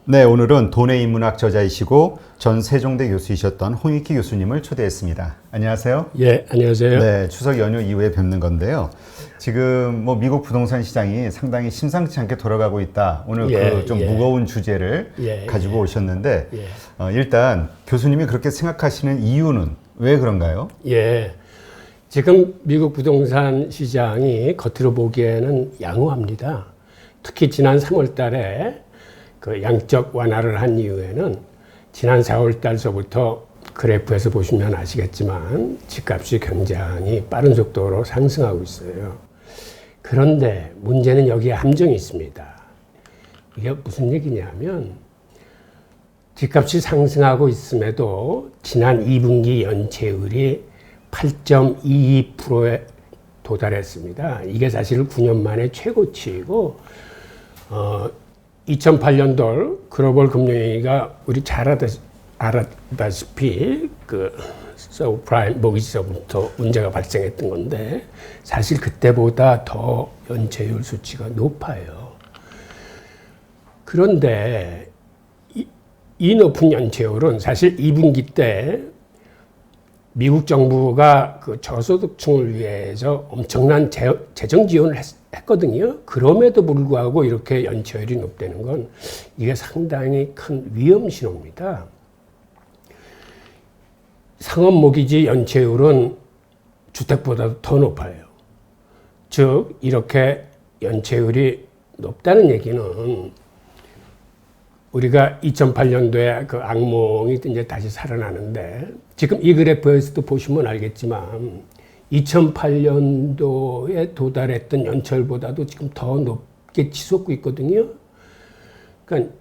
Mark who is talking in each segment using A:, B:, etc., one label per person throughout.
A: 네, 오늘은 돈의 인문학 저자이시고 전 세종대 교수이셨던 홍익기 교수님을 초대했습니다. 안녕하세요.
B: 예, 안녕하세요.
A: 네, 추석 연휴 이후에 뵙는 건데요. 지금 미국 부동산 시장이 상당히 심상치 않게 돌아가고 있다. 오늘 그 좀 무거운 주제를 가지고 오셨는데 일단 교수님이 그렇게 생각하시는 이유는 왜 그런가요?
B: 예, 지금 미국 부동산 시장이 겉으로 보기에는 양호합니다. 특히 지난 3월 달에 그 양적 완화를 한 이후에는 지난 4월 달서부터 그래프에서 보시면 아시겠지만 집값이 굉장히 빠른 속도로 상승하고 있어요. 그런데 문제는 여기에 함정이 있습니다. 이게 무슨 얘기냐면 집값이 상승하고 있음에도 지난 2분기 연체율이 8.22%에 도달했습니다. 이게 사실 9년 만에 최고치이고 2008년도 글로벌 금융위기가 우리 잘 알았다시피 그 서브프라임 모기지서부터 문제가 발생했던 건데 사실 그때보다 더 연체율 수치가 높아요. 그런데 이 높은 연체율은 사실 2분기 때 미국 정부가 그 저소득층을 위해서 엄청난 재정 지원을 했거든요. 그럼에도 불구하고 이렇게 연체율이 높다는 건 이게 상당히 큰 위험 신호입니다. 상업 모기지 연체율은 주택보다도 더 높아요. 즉 이렇게 연체율이 높다는 얘기는 우리가 2008년도에 그 악몽이 이제 다시 살아나는데 지금 이 그래프에서도 보시면 알겠지만 2008년도에 도달했던 연체율보다도 지금 더 높게 치솟고 있거든요. 그러니까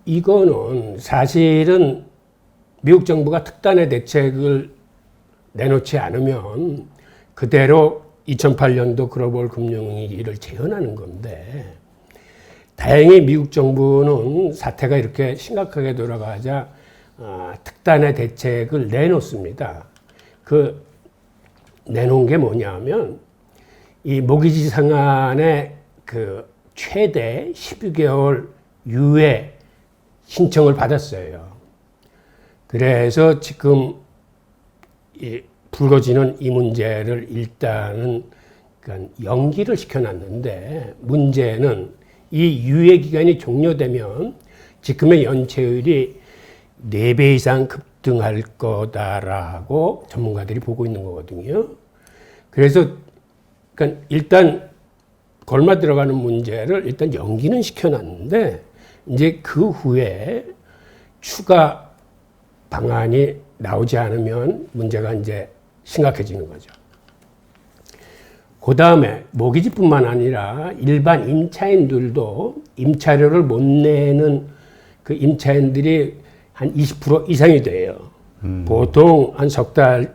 B: 이거는 사실은 미국 정부가 특단의 대책을 내놓지 않으면 그대로 2008년도 글로벌 금융위기를 재현하는 건데 다행히 미국 정부는 사태가 이렇게 심각하게 돌아가자 특단의 대책을 내놓습니다. 그 내놓은 게 뭐냐면 이 모기지 상한의 그 최대 12개월 유예 신청을 받았어요. 그래서 지금 이 불거지는 이 문제를 일단은 그러니까 연기를 시켜놨는데 문제는 이 유예 기간이 종료되면 지금의 연체율이 4배 이상 급등할 거다라고 전문가들이 보고 있는 거거든요. 그래서 그러니까 일단 걸마 들어가는 문제를 일단 연기는 시켜놨는데 이제 그 후에 추가 방안이 나오지 않으면 문제가 이제 심각해지는 거죠. 그 다음에 모기지뿐만 아니라 일반 임차인들도 임차료를 못 내는 그 임차인들이 한 20% 이상이 돼요. 보통 한 석 달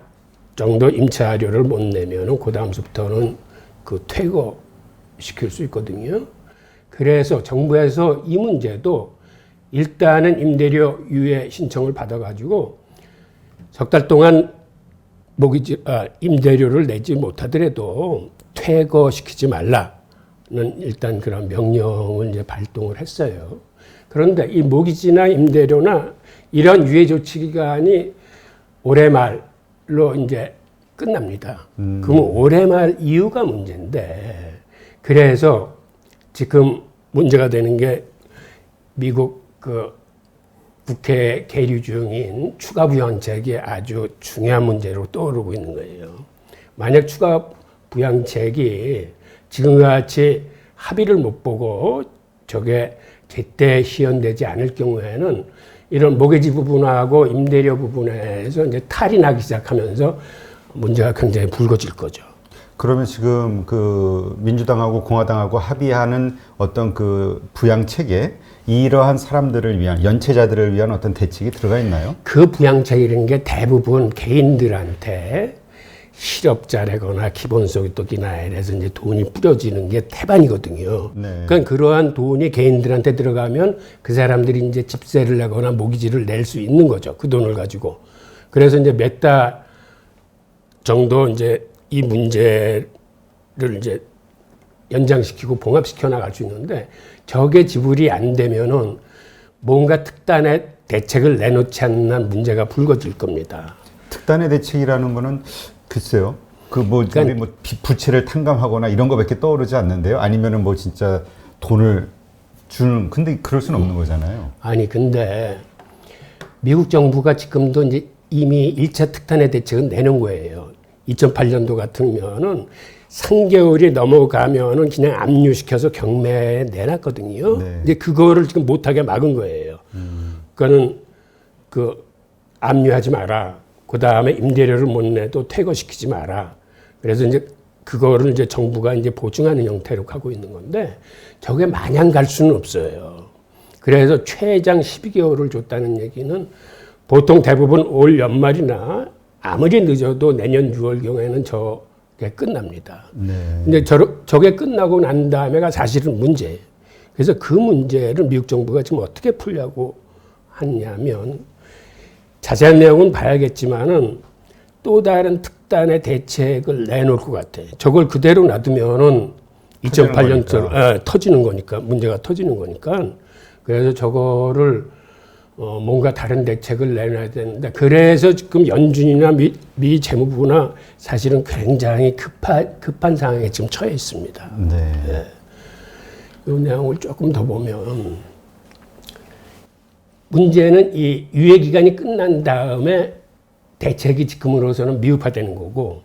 B: 정도 임차료를 못 내면은 그 다음부터는 그 퇴거시킬 수 있거든요. 그래서 정부에서 이 문제도 일단은 임대료 유예 신청을 받아가지고 석 달 동안 임대료를 내지 못하더라도 퇴거시키지 말라는 일단 그런 명령을 이제 발동을 했어요. 그런데 이 모기지나 임대료나 이런 유예 조치 기간이 올해 말로 이제 끝납니다. 그럼 올해 말 이후가 문제인데 그래서 지금 문제가 되는 게 미국 그 국회 계류 중인 추가 부양책이 아주 중요한 문제로 떠오르고 있는 거예요. 만약 추가 부양책이 지금과 같이 합의를 못 보고 저게 제때 시연되지 않을 경우에는 이런 모기지 부분하고 임대료 부분에서 이제 탈이 나기 시작하면서 문제가 굉장히 불거질 거죠.
A: 그러면 지금 그 민주당하고 공화당하고 합의하는 어떤 그 부양책에 이러한 사람들을 위한 연체자들을 위한 어떤 대책이 들어가 있나요?
B: 그 부양책이라는 게 대부분 개인들한테 실업자라거나 기본소득이나 이래서 이제 돈이 뿌려지는 게 태반이거든요.
A: 네.
B: 그러니까 그러한 돈이 개인들한테 들어가면 그 사람들이 이제 집세를 내거나 모기지를 낼 수 있는 거죠. 그 돈을 가지고. 그래서 이제 몇 달 정도 이제 이 문제를 이제 연장시키고 봉합시켜 나갈 수 있는데 저게 지불이 안 되면은 뭔가 특단의 대책을 내놓지 않는 한 문제가 불거질 겁니다.
A: 특단의 대책이라는 거는 글쎄요. 그러니까, 우리 부채를 탕감하거나 이런 거밖에 떠오르지 않는데요. 아니면은 뭐 진짜 돈을 주는, 근데 그럴 수는 없는 거잖아요.
B: 아니, 근데 미국 정부가 지금도 이제 이미 1차 특단의 대책은 내놓은 거예요. 2008년도 같으면은 3개월이 넘어가면은 그냥 압류시켜서 경매에 내놨거든요.
A: 네.
B: 이제 그거를 지금 못하게 막은 거예요. 그거는 압류하지 마라. 그 다음에 임대료를 못 내도 퇴거시키지 마라. 그래서 이제 그거를 이제 정부가 이제 보증하는 형태로 가고 있는 건데 저게 마냥 갈 수는 없어요. 그래서 최장 12개월을 줬다는 얘기는 보통 대부분 올 연말이나 아무리 늦어도 내년 6월경에는 저게 끝납니다.
A: 네.
B: 근데 저게 끝나고 난 다음에가 사실은 문제예요. 그래서 그 문제를 미국 정부가 지금 어떻게 풀려고 하냐면 자세한 내용은 봐야겠지만은 또 다른 특단의 대책을 내놓을 것 같아요. 저걸 그대로 놔두면은 2008년처럼 터지는 거니까, 문제가 터지는 거니까. 그래서 저거를 뭔가 다른 대책을 내놔야 되는데, 그래서 지금 연준이나 미 재무부나 사실은 굉장히 급한 상황에 지금 처해 있습니다.
A: 네.
B: 이 내용을 조금 더 보면, 문제는 이 유예 기간이 끝난 다음에 대책이 지금으로서는 미흡화되는 거고,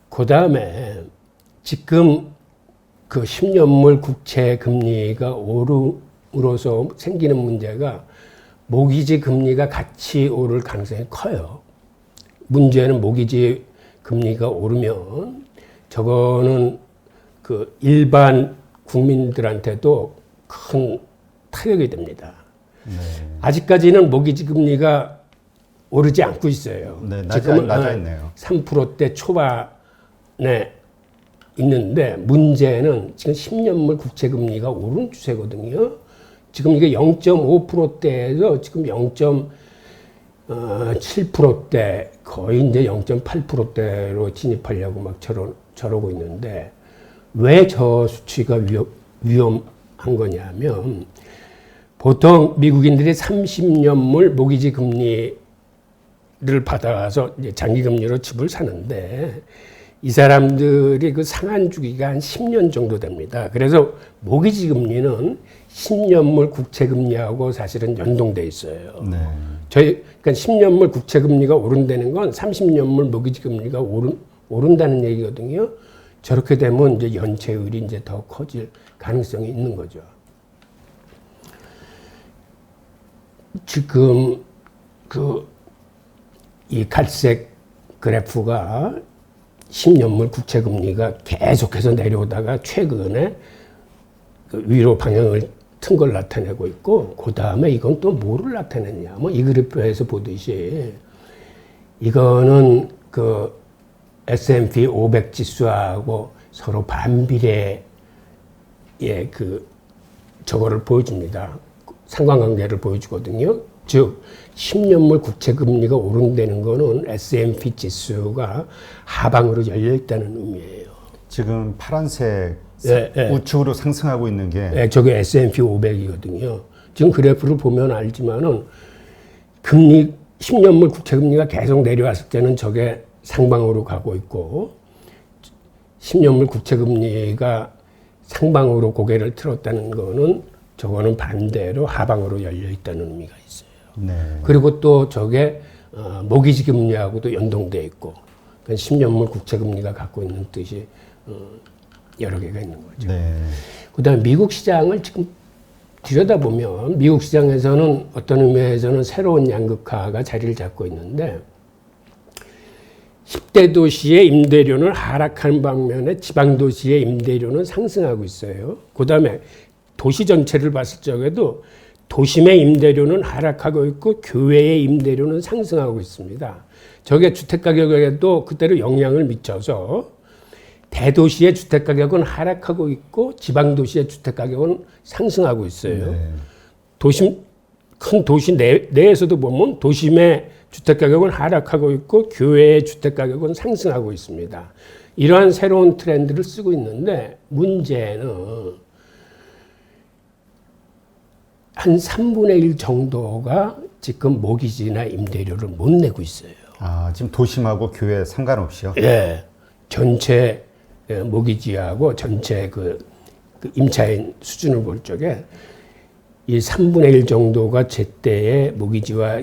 B: 그 다음에 지금 그 10년물 국채 금리가 오름으로써 생기는 문제가 모기지 금리가 같이 오를 가능성이 커요. 문제는 모기지 금리가 오르면 저거는 그 일반 국민들한테도 큰 타격이 됩니다.
A: 네.
B: 아직까지는 모기지 금리가 오르지 않고 있어요.
A: 네,
B: 지금은
A: 낮아 있네요.
B: 3%대 초반에 있는데 문제는 지금 10년물 국채 금리가 오른 추세거든요. 지금 이게 0.5%대에서 지금 0.7%대 거의 이제 0.8%대로 진입하려고 막 저러고 있는데 왜 저 수치가 위험한 거냐면 보통 미국인들이 30년물 모기지 금리를 받아서 이제 장기 금리로 집을 사는데 이 사람들이 그 상환 주기가 한 10년 정도 됩니다. 그래서 모기지 금리는 10년물 국채 금리하고 사실은 연동돼 있어요.
A: 네.
B: 그러니까 10년물 국채 금리가 오른다는 건 30년물 모기지 금리가 오른다는 얘기거든요. 저렇게 되면 이제 연체율이 이제 더 커질 가능성이 있는 거죠. 지금 이 갈색 그래프가 10년물 국채 금리가 계속해서 내려오다가 최근에 위로 방향을 튼 걸 나타내고 있고, 그 다음에 이건 또 뭐를 나타내냐. 뭐 이 그래프에서 보듯이 이거는 그 S&P 500 지수하고 서로 반비례의 저거를 보여줍니다. 상관관계를 보여주거든요. 즉 10년물 국채 금리가 오른다는 거는 S&P 지수가 하방으로 열려 있다는 의미예요.
A: 지금 파란색 우측으로 상승하고 있는 게
B: 저게 S&P 500이거든요. 지금 그래프를 보면 알지만은 금리 10년물 국채 금리가 계속 내려왔을 때는 저게 상방으로 가고 있고 10년물 국채 금리가 상방으로 고개를 틀었다는 거는 저거는 반대로 하방으로 열려 있다는 의미가 있어요.
A: 네.
B: 그리고 또 저게 모기지 금리하고도 연동돼 있고, 그러니까 10년물 국채 금리가 갖고 있는 뜻이 여러 개가 있는 거죠.
A: 네.
B: 그다음에 미국 시장을 지금 들여다보면 미국 시장에서는 어떤 의미에서는 새로운 양극화가 자리를 잡고 있는데 10대 도시의 임대료는 하락하는 반면에 지방 도시의 임대료는 상승하고 있어요. 그다음에 도시 전체를 봤을 적에도 도심의 임대료는 하락하고 있고 교외의 임대료는 상승하고 있습니다. 저게 주택가격에도 그대로 영향을 미쳐서 대도시의 주택가격은 하락하고 있고 지방도시의 주택가격은 상승하고 있어요.
A: 네.
B: 큰 도시 내에서도 보면 도심의 주택가격은 하락하고 있고 교외의 주택가격은 상승하고 있습니다. 이러한 새로운 트렌드를 쓰고 있는데 문제는 한 3분의 1 정도가 지금 모기지나 임대료를 못 내고 있어요.
A: 아, 지금 도심하고 교회 상관없이요?
B: 예. 전체 모기지하고 전체 그 임차인 수준을 볼 적에 이 3분의 1 정도가 제때에 모기지와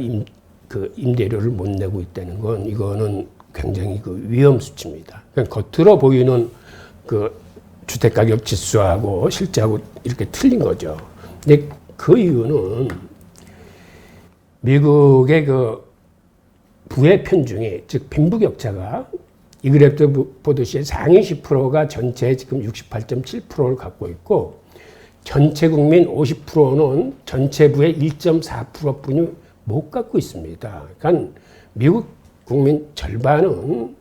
B: 임대료를 못 내고 있다는 건 이거는 굉장히 그 위험 수치입니다. 그러니까 겉으로 보이는 그 주택가격 지수하고 실제하고 이렇게 틀린 거죠. 근데 그 이유는 미국의 그 부의 편중이, 즉 빈부격차가 이 그래프 보듯이 상위 10%가 전체의 지금 68.7%를 갖고 있고 전체 국민 50%는 전체 부의 1.4%뿐이 못 갖고 있습니다. 그러니까 미국 국민 절반은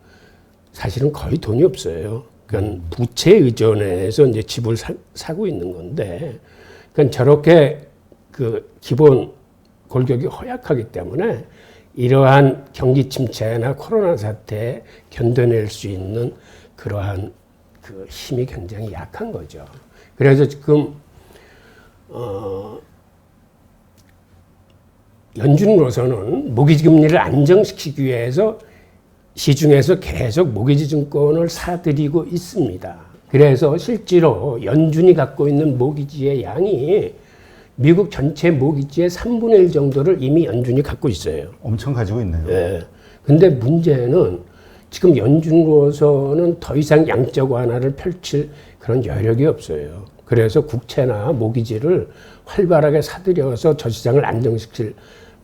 B: 사실은 거의 돈이 없어요. 그러니까 부채 의존해서 이제 집을 사고 있는 건데, 그러니까 저렇게 그 기본 골격이 허약하기 때문에 이러한 경기 침체나 코로나 사태에 견뎌낼 수 있는 그러한 그 힘이 굉장히 약한 거죠. 그래서 지금 연준으로서는 모기지 금리를 안정시키기 위해서 시중에서 계속 모기지 증권을 사들이고 있습니다. 그래서 실제로 연준이 갖고 있는 모기지의 양이 미국 전체 모기지의 3분의 1 정도를 이미 연준이 갖고 있어요.
A: 엄청 가지고 있네요.
B: 네. 근데 문제는 지금 연준으로서는 더 이상 양적 완화를 펼칠 그런 여력이 없어요. 그래서 국채나 모기지를 활발하게 사들여서 저시장을 안정시킬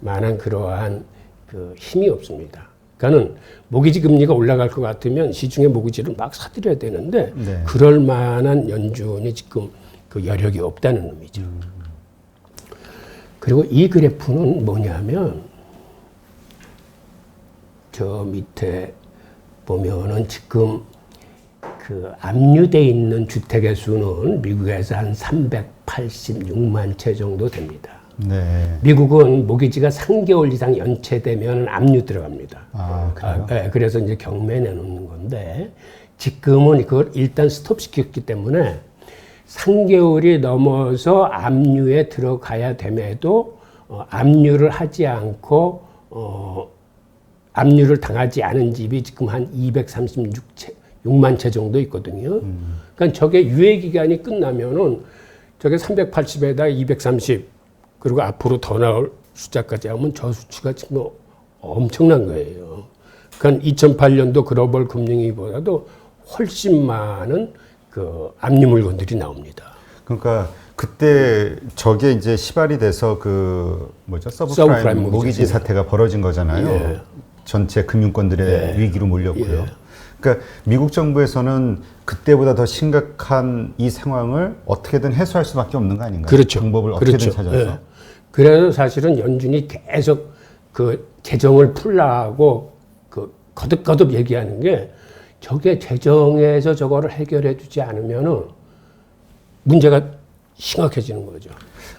B: 만한 그러한 그 힘이 없습니다. 그러니까는 모기지 금리가 올라갈 것 같으면 시중에 모기지를 막 사들여야 되는데
A: 네.
B: 그럴 만한 연준이 지금 그 여력이 없다는 의미죠. 그리고 이 그래프는 뭐냐면 저 밑에 보면은 지금 그 압류돼 있는 주택의 수는 미국에서 한 386만 채 정도 됩니다.
A: 네.
B: 미국은 모기지가 3개월 이상 연체되면 압류 들어갑니다.
A: 아, 그래요?
B: 네, 그래서 이제 경매 내놓는 건데 지금은 그걸 일단 스톱시켰기 때문에 3개월이 넘어서 압류에 들어가야 됨에도 압류를 하지 않고 압류를 당하지 않은 집이 지금 한 236만 채 정도 있거든요. 그러니까 저게 유예 기간이 끝나면은 저게 380에다 230 그리고 앞으로 더 나올 숫자까지 하면 저 수치가 지금 엄청난 거예요. 그러니까 2008년도 글로벌 금융위기보다도 훨씬 많은 그 압류 물건들이 나옵니다.
A: 그러니까 그때 저게 이제 시발이 돼서 그 뭐죠? 서브프라임 모기지 사태가 벌어진 거잖아요.
B: 예.
A: 전체 금융권들의
B: 예.
A: 위기로 몰렸고요.
B: 예.
A: 그러니까 미국 정부에서는 그때보다 더 심각한 이 상황을 어떻게든 해소할 수밖에 없는 거 아닌가요?
B: 그렇죠.
A: 방법을 어떻게든
B: 그렇죠.
A: 찾아서.
B: 예. 그래서 사실은 연준이 계속 그 재정을 풀라고 그 거듭거듭 얘기하는 게 저게 재정에서 저거를 해결해 주지 않으면은 문제가 심각해지는 거죠.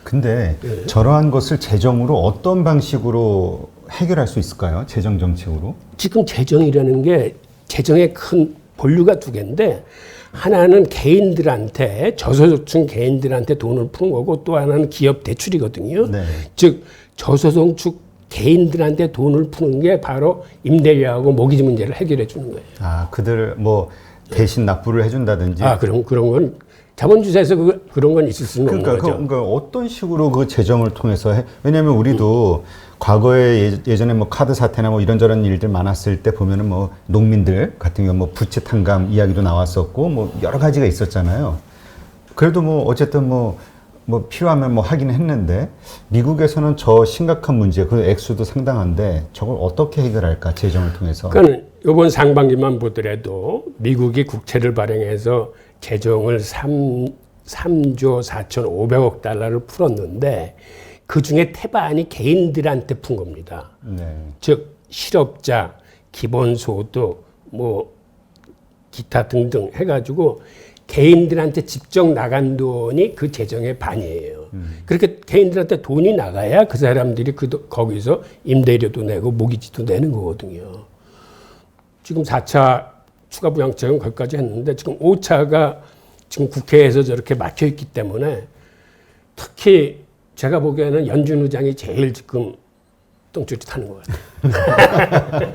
A: 근데 저러한 것을 재정으로 어떤 방식으로 해결할 수 있을까요? 재정 정책으로?
B: 지금 재정이라는 게 재정의 큰 본류가 두 개인데 하나는 개인들한테 저소득층 개인들한테 돈을 푸는 거고 또 하나는 기업 대출이거든요.
A: 네.
B: 즉 저소득층 개인들한테 돈을 푸는 게 바로 임대료하고 모기지 문제를 해결해 주는 거예요.
A: 아, 그들 뭐 대신 납부를 해준다든지.
B: 아, 그런 건 자본주의에서 그런 건 있을 수는 없는 거죠.
A: 그러니까 어떤 식으로 그 재정을 통해서 왜냐하면 우리도 과거에 예전에 뭐 카드 사태나 뭐 이런저런 일들 많았을 때 보면은 뭐 농민들 같은 경우 뭐 부채 탕감 이야기도 나왔었고 뭐 여러 가지가 있었잖아요. 그래도 뭐 어쨌든 뭐 필요하면 뭐 하긴 했는데 미국에서는 저 심각한 문제 그 액수도 상당한데 저걸 어떻게 해결할까 재정을 통해서.
B: 그러니까 이번 상반기만 보더라도 미국이 국채를 발행해서 재정을 3조 4,500억 달러를 풀었는데 그 중에 태반이 개인들한테 푼 겁니다.
A: 네.
B: 즉 실업자, 기본소득, 뭐 기타 등등 해가지고 개인들한테 직접 나간 돈이 그 재정의 반이에요. 그렇게 개인들한테 돈이 나가야 그 사람들이 거기서 임대료도 내고 모기지도 내는 거거든요. 지금 4차 추가 부양책은 거기까지 했는데 지금 5차가 지금 국회에서 저렇게 막혀 있기 때문에 특히 제가 보기에는 연준 의장이 제일 지금 똥줄이 타는 것 같아요.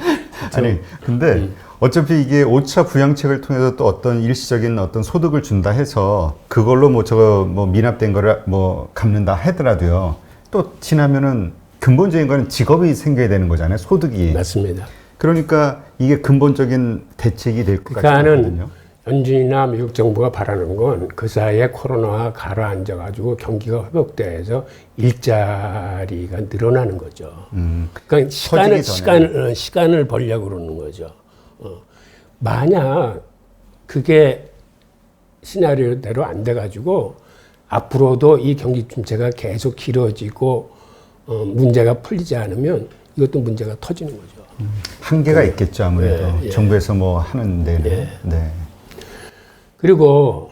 A: 아니, 근데 어차피 이게 5차 부양책을 통해서 또 어떤 일시적인 어떤 소득을 준다 해서 그걸로 뭐 저거 뭐 미납된 거를 뭐 갚는다 하더라도요. 또 지나면은 근본적인 거는 직업이 생겨야 되는 거잖아요. 소득이.
B: 맞습니다.
A: 그러니까 이게 근본적인 대책이 될 것
B: 그러니까는
A: 같거든요.
B: 연준이나 미국 정부가 바라는 건 그 사이에 코로나가 가라앉아가지고 경기가 회복돼서 일자리가 늘어나는 거죠. 그러니까 시간을 벌려고 그러는 거죠. 만약 그게 시나리오대로 안 돼가지고 앞으로도 이 경기 침체가 계속 길어지고 문제가 풀리지 않으면 이것도 문제가 터지는 거죠.
A: 한계가 있겠죠, 아무래도. 정부에서 뭐 하는 데는. 네.
B: 그리고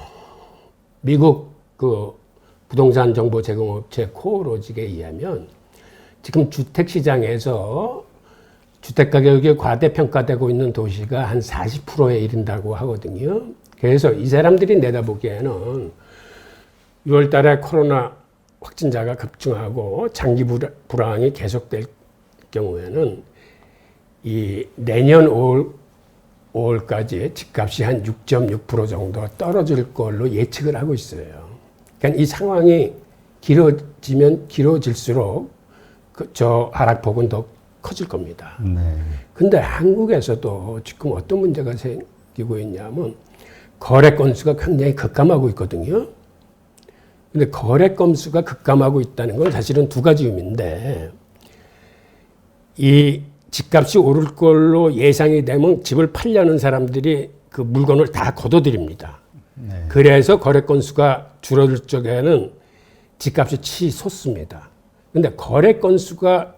B: 미국 그 부동산 정보 제공업체 코오로직에 의하면 지금 주택 시장에서 주택 가격이 과대평가되고 있는 도시가 한 40%에 이른다고 하거든요. 그래서 이 사람들이 내다보기에는 6월 달에 코로나 확진자가 급증하고 장기 불황이 계속될 경우에는 이 내년 5월까지 집값이 한 6.6% 정도 떨어질 걸로 예측을 하고 있어요. 그러니까 이 상황이 길어지면 길어질수록 저 하락폭은 더 커질 겁니다. 근데 한국에서도 지금 어떤 문제가 생기고 있냐면 거래 건수가 굉장히 급감하고 있거든요. 근데 거래 건수가 급감하고 있다는 건 사실은 두 가지 의미인데 이 집값이 오를 걸로 예상이 되면 집을 팔려는 사람들이 그 물건을 다 걷어들입니다. 그래서 거래 건수가 줄어들 적에는 집값이 치솟습니다. 근데 거래 건수가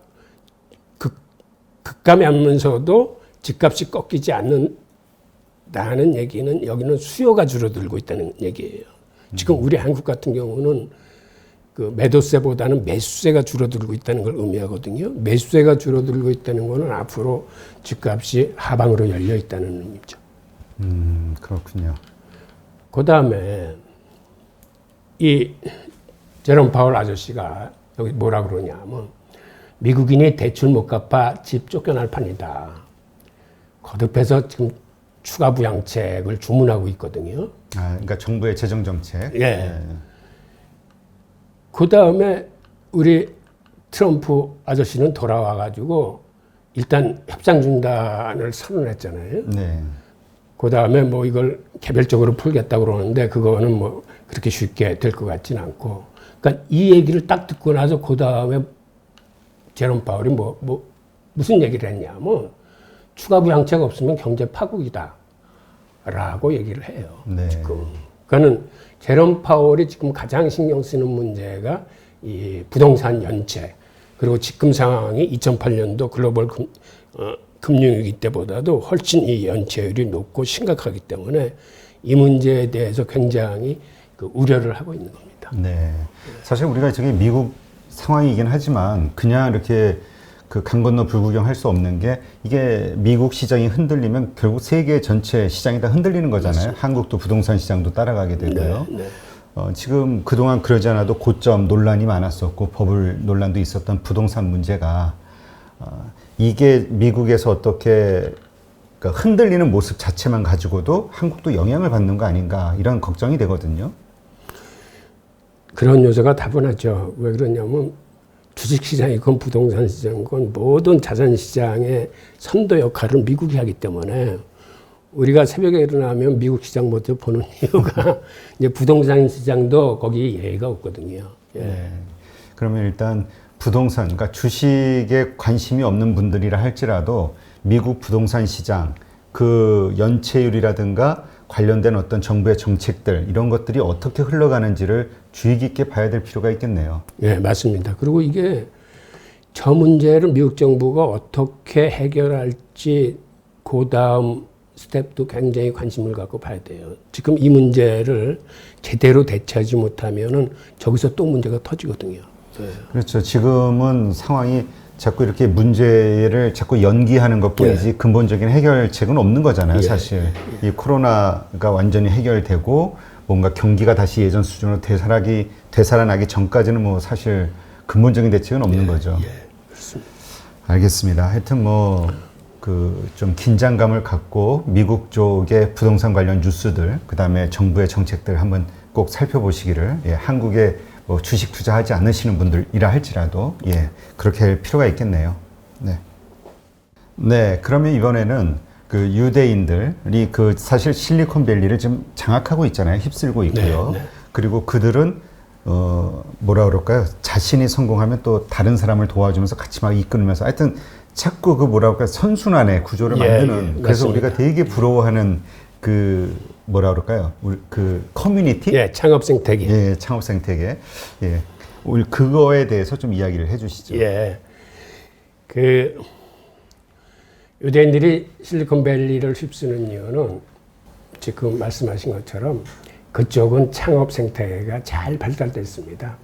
B: 급감하면서도 집값이 꺾이지 않는다는 얘기는 여기는 수요가 줄어들고 있다는 얘기예요. 지금 우리 한국 같은 경우는 그 매도세보다는 매수세가 줄어들고 있다는 걸 의미하거든요. 매수세가 줄어들고 있다는 거는 앞으로 집값이 하방으로 열려 있다는 의미죠.
A: 그렇군요.
B: 그 다음에 이 제롬 파월 아저씨가 여기 뭐라 그러냐면 미국인이 대출 못 갚아 집 쫓겨날 판이다. 거듭해서 지금 추가 부양책을 주문하고 있거든요.
A: 그러니까 정부의 재정 정책.
B: 그 다음에 우리 트럼프 아저씨는 돌아와가지고 일단 협상 중단을 선언했잖아요. 그 다음에 뭐 이걸 개별적으로 풀겠다고 그러는데 그거는 뭐 그렇게 쉽게 될 것 같지는 않고. 그러니까 이 얘기를 딱 듣고 나서 그 다음에 제롬 파월이 무슨 얘기를 했냐면 추가 부양책 없으면 경제 파국이다 라고 얘기를 해요. 지금. 그러니까는 제롬 파월이 지금 가장 신경 쓰는 문제가 이 부동산 연체 그리고 지금 상황이 2008년도 글로벌 금융위기 때보다도 훨씬 이 연체율이 높고 심각하기 때문에 이 문제에 대해서 굉장히 그 우려를 하고 있는 겁니다.
A: 사실 우리가 저기 미국 상황이긴 하지만 그냥 이렇게 그 강 건너 불구경 할 수 없는 게 이게 미국 시장이 흔들리면 결국 세계 전체 시장이 다 흔들리는 거잖아요. 맞습니다. 한국도 부동산 시장도 따라가게 되고요. 지금 그동안 그러지 않아도 고점 논란이 많았었고 버블 논란도 있었던 부동산 문제가 이게 미국에서 어떻게 그러니까 흔들리는 모습 자체만 가지고도 한국도 영향을 받는 거 아닌가 이런 걱정이 되거든요.
B: 그런 요소가 다분하죠. 왜 그러냐면 주식시장이건 부동산 시장이건 모든 자산시장의 선도 역할을 미국이 하기 때문에 우리가 새벽에 일어나면 미국 시장 모두 보는 이유가 이제 부동산 시장도 거기 예의가 없거든요.
A: 그러면 일단 부동산, 그러니까 주식에 관심이 없는 분들이라 할지라도 미국 부동산 시장, 그 연체율이라든가 관련된 어떤 정부의 정책들 이런 것들이 어떻게 흘러가는지를 주의 깊게 봐야 될 필요가 있겠네요.
B: 맞습니다. 그리고 이게 저 문제를 미국 정부가 어떻게 해결할지 그 다음 스텝도 굉장히 관심을 갖고 봐야 돼요. 지금 이 문제를 제대로 대처하지 못하면은 저기서 또 문제가 터지거든요.
A: 그렇죠. 지금은 상황이 자꾸 이렇게 문제를 자꾸 연기하는 것뿐이지 근본적인 해결책은 없는 거잖아요, 사실. 이 코로나가 완전히 해결되고 뭔가 경기가 다시 예전 수준으로 되살아나기 전까지는 뭐 사실 근본적인 대책은 없는 거죠.
B: 그렇습니다.
A: 알겠습니다. 하여튼 뭐 그 좀 긴장감을 갖고 미국 쪽의 부동산 관련 뉴스들, 그다음에 정부의 정책들 한번 꼭 살펴보시기를, 한국에 뭐 주식 투자하지 않으시는 분들이라 할지라도 그렇게 할 필요가 있겠네요. 네, 그러면 이번에는 그 유대인들이 그 사실 실리콘밸리를 좀 장악하고 있잖아요. 휩쓸고 있고요. 그리고 그들은 뭐라 그럴까요? 자신이 성공하면 또 다른 사람을 도와주면서 같이 막 이끌면서 하여튼 자꾸 그 뭐라 그럴까요? 선순환의 구조를 만드는, 그래서
B: 맞습니다.
A: 우리가 되게 부러워하는 그 뭐라 그럴까요? 우리 그 커뮤니티?
B: 창업 생태계.
A: 창업 생태계. 우리 그거에 대해서 좀 이야기를 해 주시죠.
B: 그 유대인들이 실리콘밸리를 휩쓰는 이유는 지금 말씀하신 것처럼 그쪽은 창업 생태계가 잘 발달되어 있습니다.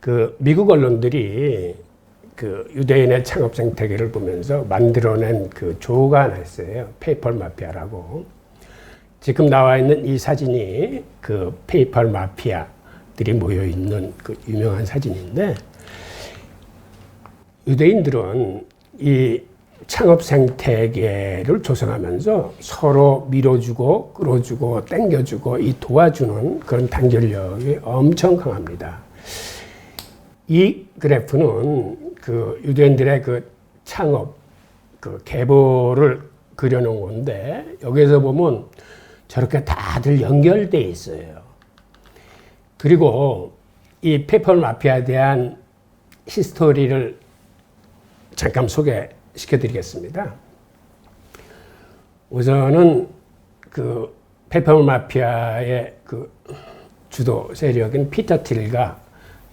B: 그 미국 언론들이 그 유대인의 창업 생태계를 보면서 만들어낸 그 조가 하나 있어요. 페이펄 마피아라고. 지금 나와 있는 이 사진이 그 페이펄 마피아들이 모여 있는 그 유명한 사진인데, 유대인들은 이 창업 생태계를 조성하면서 서로 밀어주고 끌어주고 당겨주고 이 도와주는 그런 단결력이 엄청 강합니다. 이 그래프는 그 유대인들의 그 창업, 그 계보를 그려놓은 건데, 여기서 보면 저렇게 다들 연결돼 있어요. 그리고 이 페이퍼 마피아에 대한 히스토리를 잠깐 소개시켜드리겠습니다. 우선은 그 페이퍼 마피아의 그 주도 세력인 피터 틸과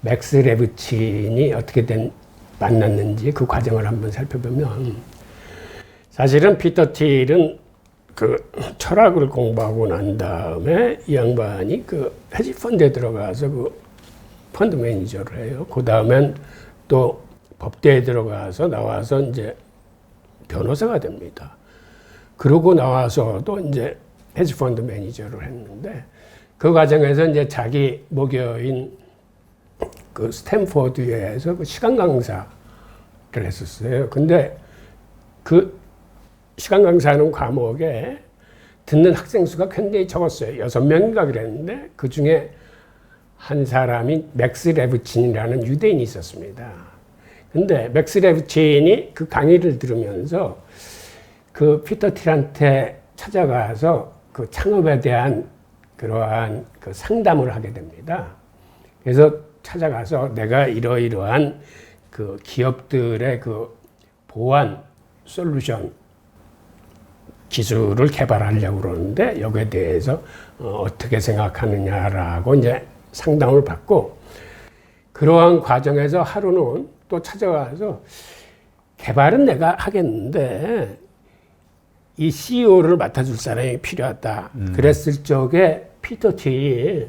B: 맥스 레브친이 어떻게 만났는지 그 과정을 한번 살펴보면, 사실은 피터 틸은 그 철학을 공부하고 난 다음에 이 양반이 그 헤지 펀드에 들어가서 그 펀드 매니저를 해요. 그 다음엔 또 법대에 들어가서 나와서 이제 변호사가 됩니다. 그러고 나와서도 이제 헤지 펀드 매니저를 했는데, 그 과정에서 이제 자기 모교인 그 스탠포드에서 그 시간 강사를 했었어요. 근데 그 시간 강사하는 과목에 듣는 학생 수가 굉장히 적었어요. 6명인가 그랬는데, 그 중에 한 사람이 맥스 레브친이라는 유대인이 있었습니다. 근데 맥스 레브친이 그 강의를 들으면서 그 피터 틸한테 찾아가서 그 창업에 대한 그러한 그 상담을 하게 됩니다. 그래서 찾아가서 내가 이러이러한 그 기업들의 그 보안 솔루션 기술을 개발하려고 그러는데 여기에 대해서 어떻게 생각하느냐라고 이제 상담을 받고, 그러한 과정에서 하루는 또 찾아와서 개발은 내가 하겠는데 이 CEO를 맡아줄 사람이 필요하다. 그랬을 적에 피터 틸이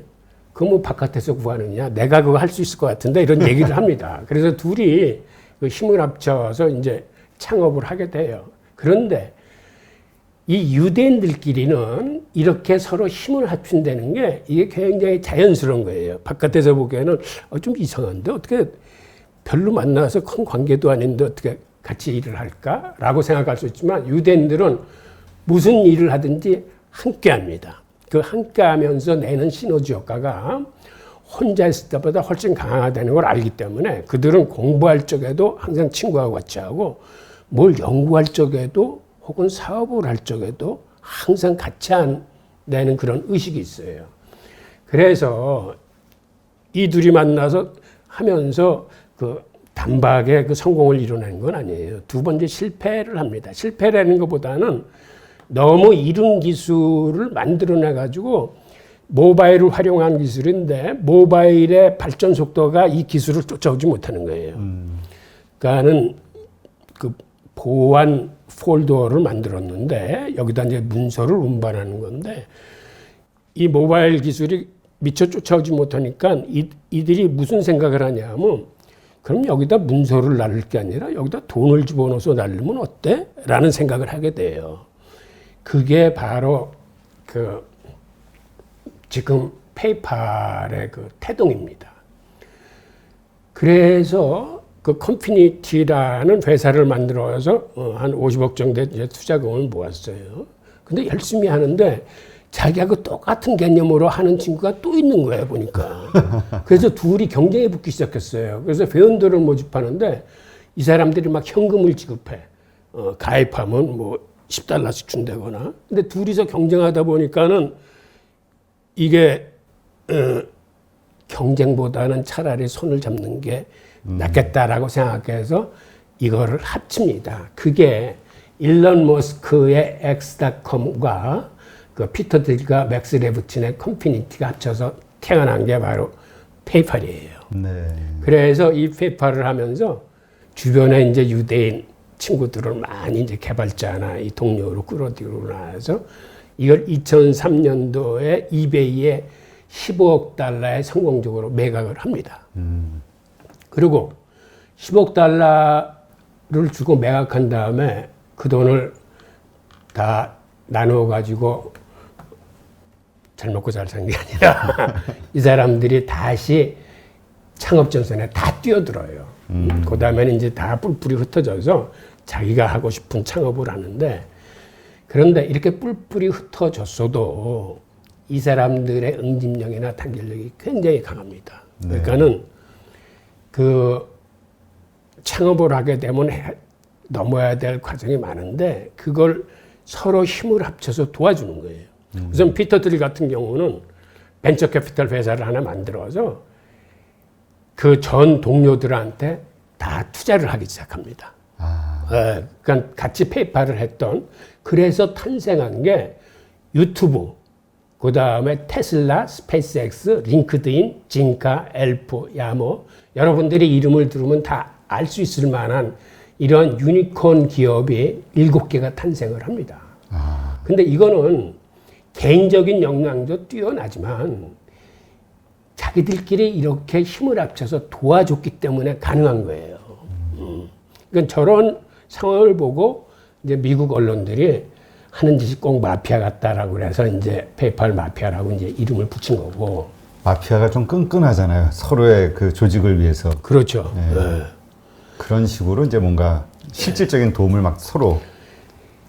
B: 그거 뭐 바깥에서 구하느냐, 내가 그거 할 수 있을 것 같은데, 이런 얘기를 합니다. 그래서 둘이 그 힘을 합쳐서 이제 창업을 하게 돼요. 그런데 이 유대인들끼리는 이렇게 서로 힘을 합친다는 게 이게 굉장히 자연스러운 거예요. 바깥에서 보기에는 좀 이상한데 어떻게 별로 만나서 큰 관계도 아닌데 어떻게 같이 일을 할까라고 생각할 수 있지만, 유대인들은 무슨 일을 하든지 함께 합니다. 그 함께 하면서 내는 시너지 효과가 혼자 있을 때보다 훨씬 강하다는 걸 알기 때문에 그들은 공부할 적에도 항상 친구하고 같이 하고, 뭘 연구할 적에도 혹은 사업을 할 적에도 항상 같이 내는 그런 의식이 있어요. 그래서 이 둘이 만나서 하면서 그 단박에 그 성공을 이뤄낸 건 아니에요. 두 번째 실패를 합니다. 실패라는 것보다는 너무 이른 기술을 만들어내 가지고, 모바일을 활용한 기술인데 모바일의 발전 속도가 이 기술을 쫓아오지 못하는 거예요. 그러니까는 그 보안 폴더를 만들었는데 여기다 이제 문서를 운반하는 건데, 이 모바일 기술이 미처 쫓아오지 못하니까 이들이 무슨 생각을 하냐면, 그럼 여기다 문서를 날릴 게 아니라 여기다 돈을 집어넣어서 날리면 어때? 라는 생각을 하게 돼요. 그게 바로 그 지금 페이팔의 그 태동입니다. 그래서 그 컴피니티라는 회사를 만들어서 한 50억 정도의 투자금을 모았어요. 근데 열심히 하는데 자기하고 똑같은 개념으로 하는 친구가 또 있는 거예요, 보니까. 그래서 둘이 경쟁에 붙기 시작했어요. 그래서 회원들을 모집하는데 이 사람들이 막 현금을 지급해. 가입하면 뭐 $10씩 준다거나. 근데 둘이서 경쟁하다 보니까는 이게 경쟁보다는 차라리 손을 잡는 게 낫겠다라고 생각해서 이거를 합칩니다. 그게 일론 머스크의 X.com과 그 피터 딜과 맥스 레브틴의 컴피니티가 합쳐서 태어난 게 바로 페이팔이에요.
A: 네.
B: 그래서 이 페이팔을 하면서 주변에 이제 유대인 친구들을 많이 이제 개발자나 이 동료로 끌어들이고 나서 이걸 2003년도에 이베이에 $15억 성공적으로 매각을 합니다. 그리고 $15를 주고 매각한 다음에 그 돈을 다 나누어 가지고 잘 먹고 잘 사는 게 아니라 이 사람들이 다시 창업 전선에 다 뛰어들어요. 그 다음에는 이제 다 뿔뿔이 흩어져서 자기가 하고 싶은 창업을 하는데, 그런데 이렇게 뿔뿔이 흩어졌어도 이 사람들의 응집력이나 단결력이 굉장히 강합니다.
A: 네.
B: 그러니까는 그 창업을 하게 되면 넘어야 될 과정이 많은데 그걸 서로 힘을 합쳐서 도와주는 거예요. 우선 피터 딜 같은 경우는 벤처 캐피탈 회사를 하나 만들어서 그 전 동료들한테 다 투자를 하기 시작합니다. 그러니까 같이 페이팔을 했던, 그래서 탄생한 게 유튜브, 그 다음에 테슬라, 스페이스X, 링크드인, 진카, 엘프, 야모, 여러분들이 이름을 들으면 다 알 수 있을 만한 이런 유니콘 기업이 7개가 탄생을 합니다. 근데 이거는 개인적인 역량도 뛰어나지만 자기들끼리 이렇게 힘을 합쳐서 도와줬기 때문에 가능한 거예요. 그러니까 저런 상황을 보고 이제 미국 언론들이 하는 짓이 꼭 마피아 같다라고 그래서 이제 페이팔 마피아라고 이제 이름을 붙인 거고.
A: 마피아가 좀 끈끈하잖아요. 서로의 그 조직을 위해서.
B: 그렇죠.
A: 네. 네. 그런 식으로 이제 뭔가 실질적인 도움을 막 서로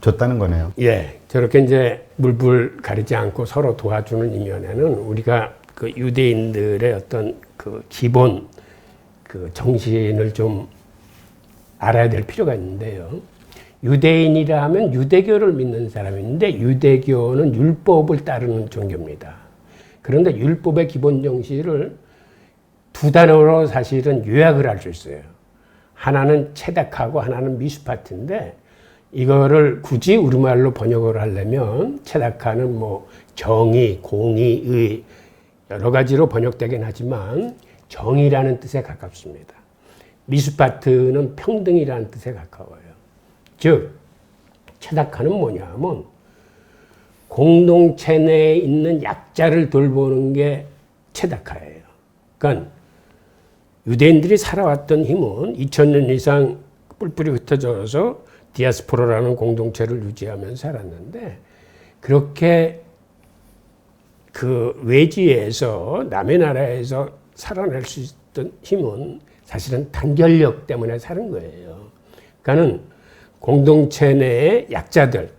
A: 줬다는 거네요.
B: 예. 저렇게 이제 물불 가리지 않고 서로 도와주는 이면에는 우리가 그 유대인들의 어떤 그 기본 그 정신을 좀 알아야 될 필요가 있는데요. 유대인이라 하면 유대교를 믿는 사람인데 유대교는 율법을 따르는 종교입니다. 그런데 율법의 기본 정신을 두 단어로 사실은 요약을 할 수 있어요. 하나는 체닥하고 하나는 미슈파트인데 이거를 굳이 우리말로 번역을 하려면 체닥하는 뭐 정의, 공의, 의 여러 가지로 번역되긴 하지만 정의라는 뜻에 가깝습니다. 미슈파트는 평등이라는 뜻에 가까워요. 즉 체닥하는 뭐냐면 공동체 내에 있는 약자를 돌보는 게 체닥하예요. 그러니까 유대인들이 살아왔던 힘은 2000년 이상 뿔뿔이 흩어져서 디아스포라라는 공동체를 유지하면서 살았는데, 그렇게 그 외지에서 남의 나라에서 살아날 수 있던 힘은 사실은 단결력 때문에 사는 거예요. 그러니까는 공동체 내의 약자들,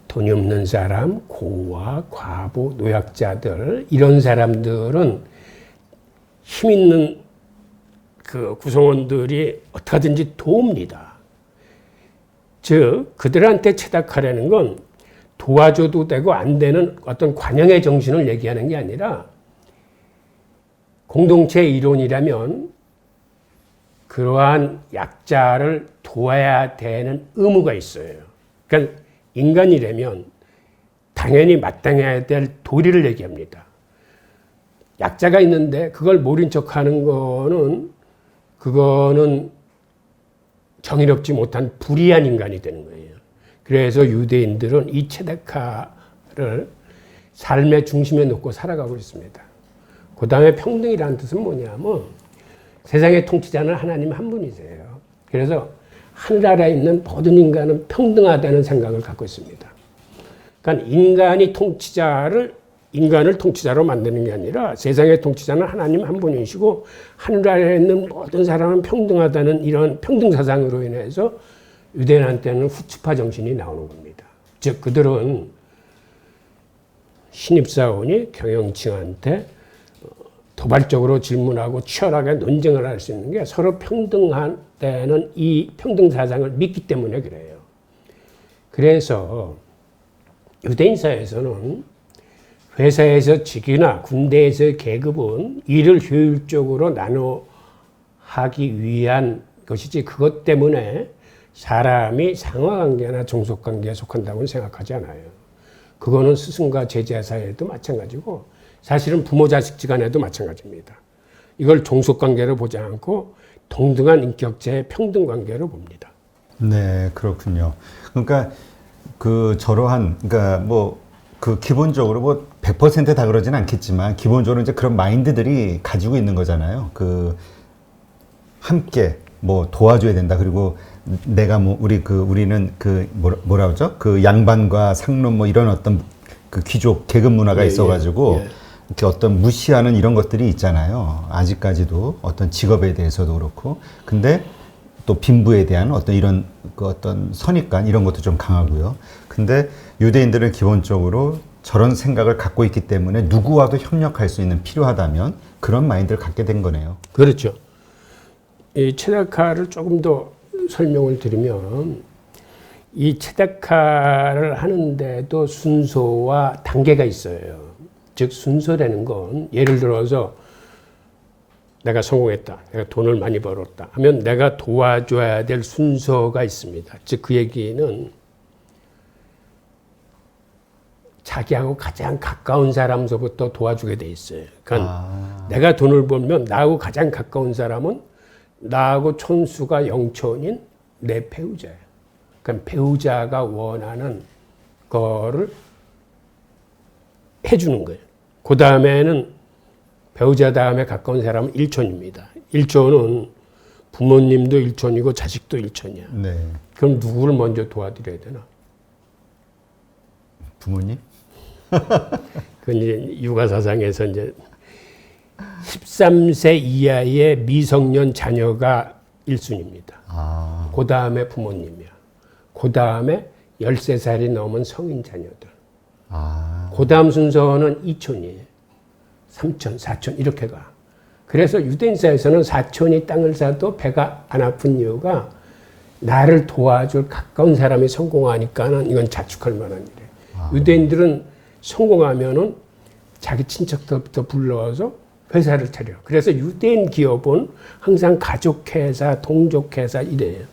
B: 돈이 없는 사람, 고아, 과부, 노약자들, 이런 사람들은 힘 있는 그 구성원들이 어떻게든지 도웁니다. 즉, 그들한테 체닥하려는 건 도와줘도 되고 안 되는 어떤 관용의 정신을 얘기하는 게 아니라 공동체 이론이라면 그러한 약자를 도와야 되는 의무가 있어요. 그러니까 인간이라면 당연히 마땅해야 될 도리를 얘기합니다. 약자가 있는데 그걸 모른 척하는 그거는 정의롭지 못한 불의한 인간이 되는 거예요. 그래서 유대인들은 이 체데카를 삶의 중심에 놓고 살아가고 있습니다. 그 다음에 평등이라는 뜻은 뭐냐면 세상의 통치자는 하나님 한 분이세요. 그래서 하늘나라에 있는 모든 인간은 평등하다는 생각을 갖고 있습니다. 그러니까 인간이 통치자를 인간을 통치자로 만드는 게 아니라 세상의 통치자는 하나님 한 분이시고 하늘 아래에 있는 모든 사람은 평등하다는 이런 평등 사상으로 인해서 유대인한테는 후츠파 정신이 나오는 겁니다. 즉 그들은 신입사원이 경영층한테 도발적으로 질문하고 치열하게 논쟁을 할 수 있는 게 서로 평등하다는 이 평등 사상을 믿기 때문에 그래요. 그래서 유대인 사회에서는 회사에서 직위나 군대에서의 계급은 일을 효율적으로 나눠 하기 위한 것이지 그것 때문에 사람이 상하관계나 종속관계에 속한다고는 생각하지 않아요. 그거는 스승과 제자 사이에도 마찬가지고 사실은 부모 자식 지간에도 마찬가지입니다. 이걸 종속관계로 보지 않고 동등한 인격체의 평등관계로 봅니다.
A: 네, 그렇군요. 그러니까 그 저러한 그러니까 뭐 그 기본적으로 뭐 100%다 그러진 않겠지만 기본적으로 이제 그런 마인드들이 가지고 있는 거잖아요. 그 함께 뭐 도와줘야 된다. 그리고 내가 뭐 우리는 그 뭐라 그러죠? 그 양반과 상놈 뭐 이런 어떤 그 귀족 계급 문화가 있어가지고 이렇게 어떤 무시하는 이런 것들이 있잖아요. 아직까지도 어떤 직업에 대해서도 그렇고. 근데 또 빈부에 대한 어떤 이런 그 어떤 선입관 이런 것도 좀 강하고요. 근데 유대인들은 기본적으로 저런 생각을 갖고 있기 때문에 누구와도 협력할 수 있는 필요하다면 그런 마인드를 갖게 된 거네요.
B: 그렇죠. 이 체다카를 조금 더 설명을 드리면 이 체다카를 하는데도 순서와 단계가 있어요. 즉 순서라는 건 예를 들어서 내가 성공했다. 내가 돈을 많이 벌었다. 하면 내가 도와줘야 될 순서가 있습니다. 즉 그 얘기는 자기하고 가장 가까운 사람서부터 도와주게 돼 있어요. 그러니까 내가 돈을 벌면 나하고 가장 가까운 사람은 나하고 촌수가 0촌인 내 배우자예요. 그러니까 배우자가 원하는 거를 해주는 거예요. 그 다음에는 배우자 다음에 가까운 사람은 1촌입니다. 1촌은 부모님도 1촌이고 자식도 1촌이야.
A: 네.
B: 그럼 누구를 먼저 도와드려야 되나?
A: 부모님?
B: 그건 이제 육아사상에서 이제 13세 이하의 미성년 자녀가 1순위입니다. 그 다음에 부모님이야. 그 다음에 13살이 넘은 성인 자녀들. 그 다음 순서는 2촌이에요. 3촌, 4촌 이렇게 가. 그래서 유대인 사회에서는 사촌이 땅을 사도 배가 안 아픈 이유가 나를 도와줄 가까운 사람이 성공하니까는 이건 자축할 만한 일이에요. 유대인들은 성공하면은 자기 친척들부터 불러서 회사를 차려. 그래서 유대인 기업은 항상 가족회사, 동족회사 이래요.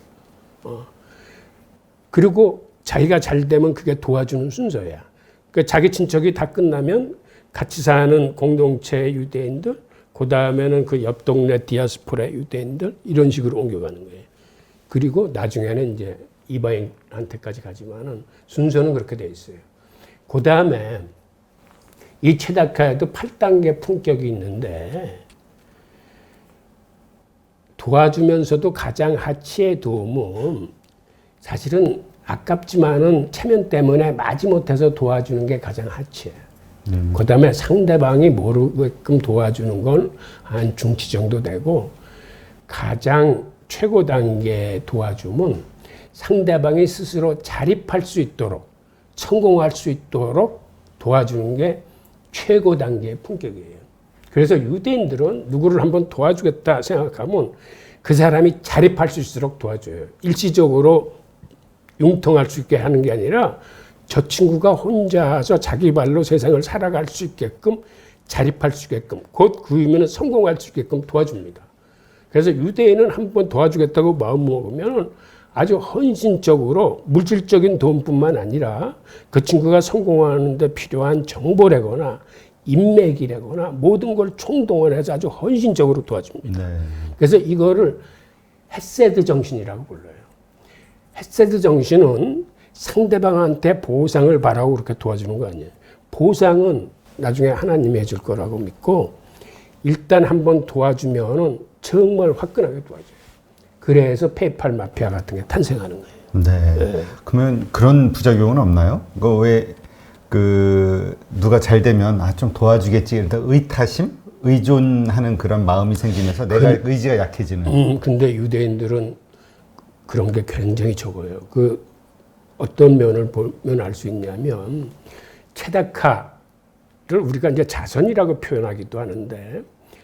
B: 그리고 자기가 잘 되면 그게 도와주는 순서야. 그러니까 자기 친척이 다 끝나면 같이 사는 공동체 유대인들, 그 다음에는 그 옆 동네 디아스포라 유대인들 이런 식으로 옮겨가는 거예요. 그리고 나중에는 이제 이방인한테까지 가지만은 순서는 그렇게 돼 있어요. 그 다음에 이 체다카에도 8단계 품격이 있는데 도와주면서도 가장 하치의 도움은 사실은 아깝지만은 체면 때문에 마지못해서 도와주는 게 가장 하치예요. 그 다음에 상대방이 모르게끔 도와주는 건 한 중치 정도 되고 가장 최고 단계 도와줌은 상대방이 스스로 자립할 수 있도록 성공할 수 있도록 도와주는 게 최고 단계의 품격이에요. 그래서 유대인들은 누구를 한번 도와주겠다 생각하면 그 사람이 자립할 수 있도록 도와줘요. 일시적으로 융통할 수 있게 하는 게 아니라 저 친구가 혼자서 자기 발로 세상을 살아갈 수 있게끔 자립할 수 있게끔 곧 그 이면은 성공할 수 있게끔 도와줍니다. 그래서 유대인은 한번 도와주겠다고 마음 먹으면 아주 헌신적으로 물질적인 도움뿐만 아니라 그 친구가 성공하는 데 필요한 정보라거나 인맥이라거나 모든 걸 총동원해서 아주 헌신적으로 도와줍니다.
A: 네.
B: 그래서 이거를 헤세드 정신이라고 불러요. 헤세드 정신은 상대방한테 보상을 바라고 그렇게 도와주는 거 아니에요. 보상은 나중에 하나님이 해줄 거라고 믿고 일단 한번 도와주면은 정말 화끈하게 도와줘요. 그래서 페이팔 마피아 같은 게 탄생하는 거예요.
A: 네. 그러면 그런 부작용은 없나요? 왜 누가 잘 되면 좀 도와주겠지. 일단 의타심, 의존하는 그런 마음이 생기면서 내가 의지가 약해지는.
B: 근데 유대인들은 그런 게 굉장히 적어요. 어떤 면을 보면 알 수 있냐면 체다카를 우리가 이제 자선이라고 표현하기도 하는데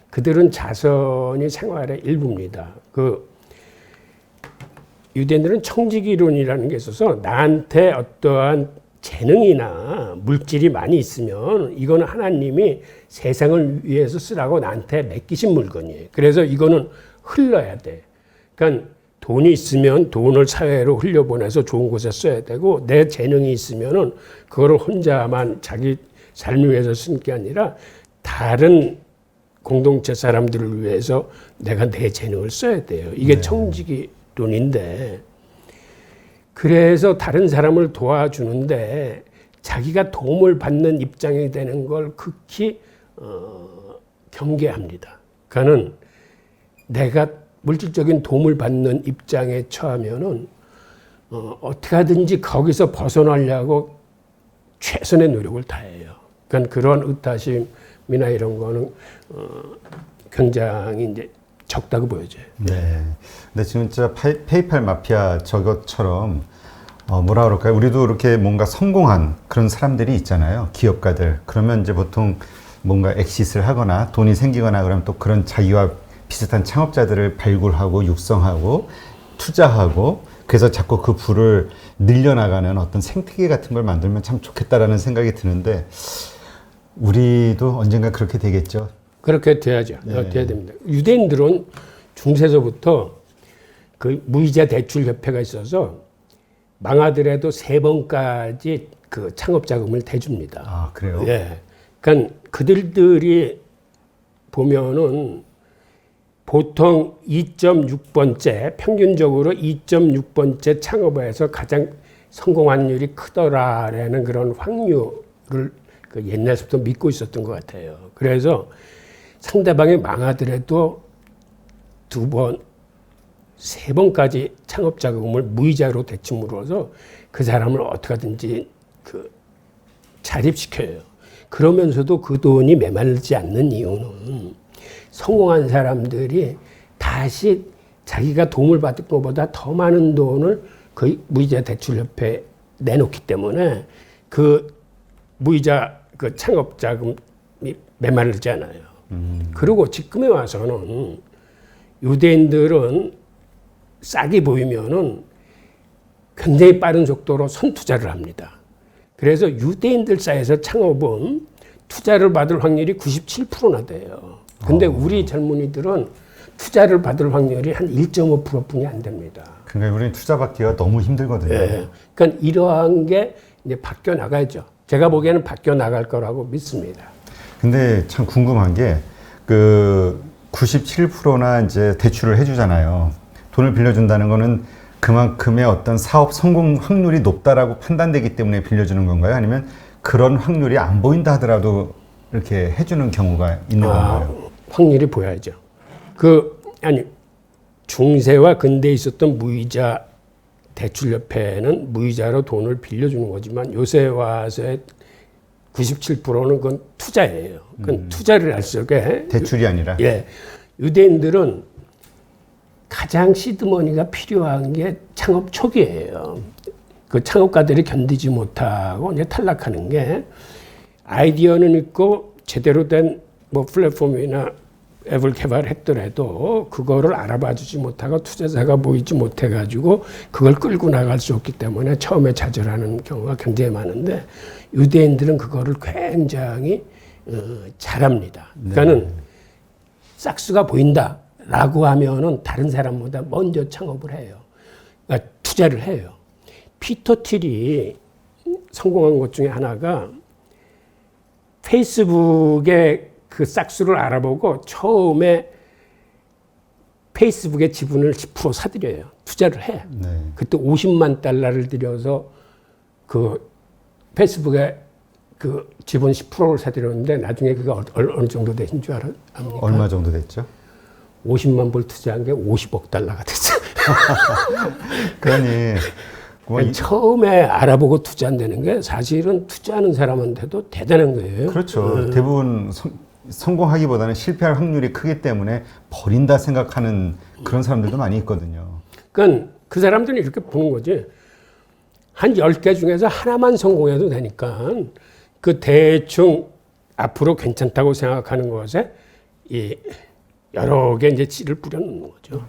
B: 그들은 자선이 생활의 일부입니다. 유대인들은 청지기론이라는 게 있어서 나한테 어떠한 재능이나 물질이 많이 있으면 이거는 하나님이 세상을 위해서 쓰라고 나한테 맡기신 물건이에요. 그래서 이거는 흘러야 돼. 그러니까 돈이 있으면 돈을 사회로 흘려보내서 좋은 곳에 써야 되고 내 재능이 있으면은 그거를 혼자만 자기 삶을 위해서 쓰는 게 아니라 다른 공동체 사람들을 위해서 내가 내 재능을 써야 돼요. 이게 청지기론인데 그래서 다른 사람을 도와주는데 자기가 도움을 받는 입장이 되는 걸 극히 경계합니다. 그러니까는 내가 물질적인 도움을 받는 입장에 처하면은 어떻게 하든지 거기서 벗어나려고 최선의 노력을 다해요. 그러니까 그런 의타심이나 이런 거는 굉장히 이제 적다고 보여져요.
A: 네. 근데 진짜 페이팔 마피아 저것처럼 뭐라 그럴까요? 우리도 이렇게 뭔가 성공한 그런 사람들이 있잖아요. 기업가들. 그러면 이제 보통 뭔가 엑시트를 하거나 돈이 생기거나 그러면 또 그런 자기와 비슷한 창업자들을 발굴하고 육성하고 투자하고 그래서 자꾸 그 부를 늘려나가는 어떤 생태계 같은 걸 만들면 참 좋겠다라는 생각이 드는데 우리도 언젠가 그렇게 되겠죠.
B: 그렇게 돼야죠.
A: 네.
B: 돼야 됩니다. 유대인들은 중세서부터 그 무이자 대출 협회가 있어서 망하더라도 3번까지 그 창업 자금을 대줍니다.
A: 아, 그래요?
B: 예. 그러니까 그들이 보면은 보통 2.6번째, 평균적으로 2.6번째 창업에서 가장 성공 확률이 크더라라는 그런 확률을 옛날부터 믿고 있었던 것 같아요. 그래서 상대방이 망하더라도 2번, 3번까지 창업 자금을 무이자로 대침으로써 그 사람을 어떻게 하든지 자립시켜요. 그러면서도 그 돈이 메말르지 않는 이유는 성공한 사람들이 다시 자기가 도움을 받을 것보다 더 많은 돈을 그 무이자 대출협회에 내놓기 때문에 그 무이자 그 창업 자금이 메말르지 않아요. 그리고 지금에 와서는 유대인들은 싹이 보이면은 굉장히 빠른 속도로 선투자를 합니다. 그래서 유대인들 사이에서 창업은 투자를 받을 확률이 97%나 돼요. 근데 우리 젊은이들은 투자를 받을 확률이 한 1.5%뿐이 안 됩니다.
A: 그러니까 우리는 투자 받기가 너무 힘들거든요.
B: 네. 그러니까 이러한 게 이제 바뀌어 나가죠. 제가 보기에는 바뀌어 나갈 거라고 믿습니다.
A: 근데 참 궁금한 게 97%나 이제 대출을 해주잖아요. 돈을 빌려준다는 거는 그만큼의 어떤 사업 성공 확률이 높다라고 판단되기 때문에 빌려주는 건가요? 아니면 그런 확률이 안 보인다 하더라도 이렇게 해주는 경우가 있는 건가요?
B: 확률이 보여야죠. 중세와 근대에 있었던 무이자 대출협회는 무이자로 돈을 빌려주는 거지만 요새 와서의 97%는 그건 투자예요. 그건 투자를 할 적에
A: 대출이 아니라.
B: 예, 유대인들은 가장 시드머니가 필요한 게 창업 초기예요. 그 창업가들이 견디지 못하고 이제 탈락하는 게 아이디어는 있고 제대로 된 뭐 플랫폼이나 앱을 개발했더라도 그거를 알아봐주지 못하고 투자자가 보이지 못해가지고 그걸 끌고 나갈 수 없기 때문에 처음에 좌절하는 경우가 굉장히 많은데 유대인들은 그거를 굉장히 잘합니다. 그러니까는 싹수가 보인다라고 하면은 다른 사람보다 먼저 창업을 해요. 그러니까 투자를 해요. 피터 틸이 성공한 것 중에 하나가 페이스북의 그 싹수를 알아보고 처음에 페이스북의 지분을 10% 사들여요. 투자를 해.
A: 네.
B: 그때 50만 달러를 들여서 그 페이스북에 그 지분 10%를 사들였는데 나중에 그게 어느 정도 되신 줄 압니까?
A: 얼마 정도 됐죠?
B: 50만 불 투자한 게 50억 달러가 됐어요.
A: 그러니
B: 처음에 알아보고 투자한다는 게 사실은 투자하는 사람한테도 대단한 거예요.
A: 그렇죠. 대부분 성공하기보다는 실패할 확률이 크기 때문에 버린다 생각하는 그런 사람들도 많이 있거든요.
B: 그러니까 그 사람들은 이렇게 보는 거지. 한 10개 중에서 하나만 성공해도 되니까 그 대충 앞으로 괜찮다고 생각하는 것에 이 여러 개 이제 씨를 뿌려놓는 거죠.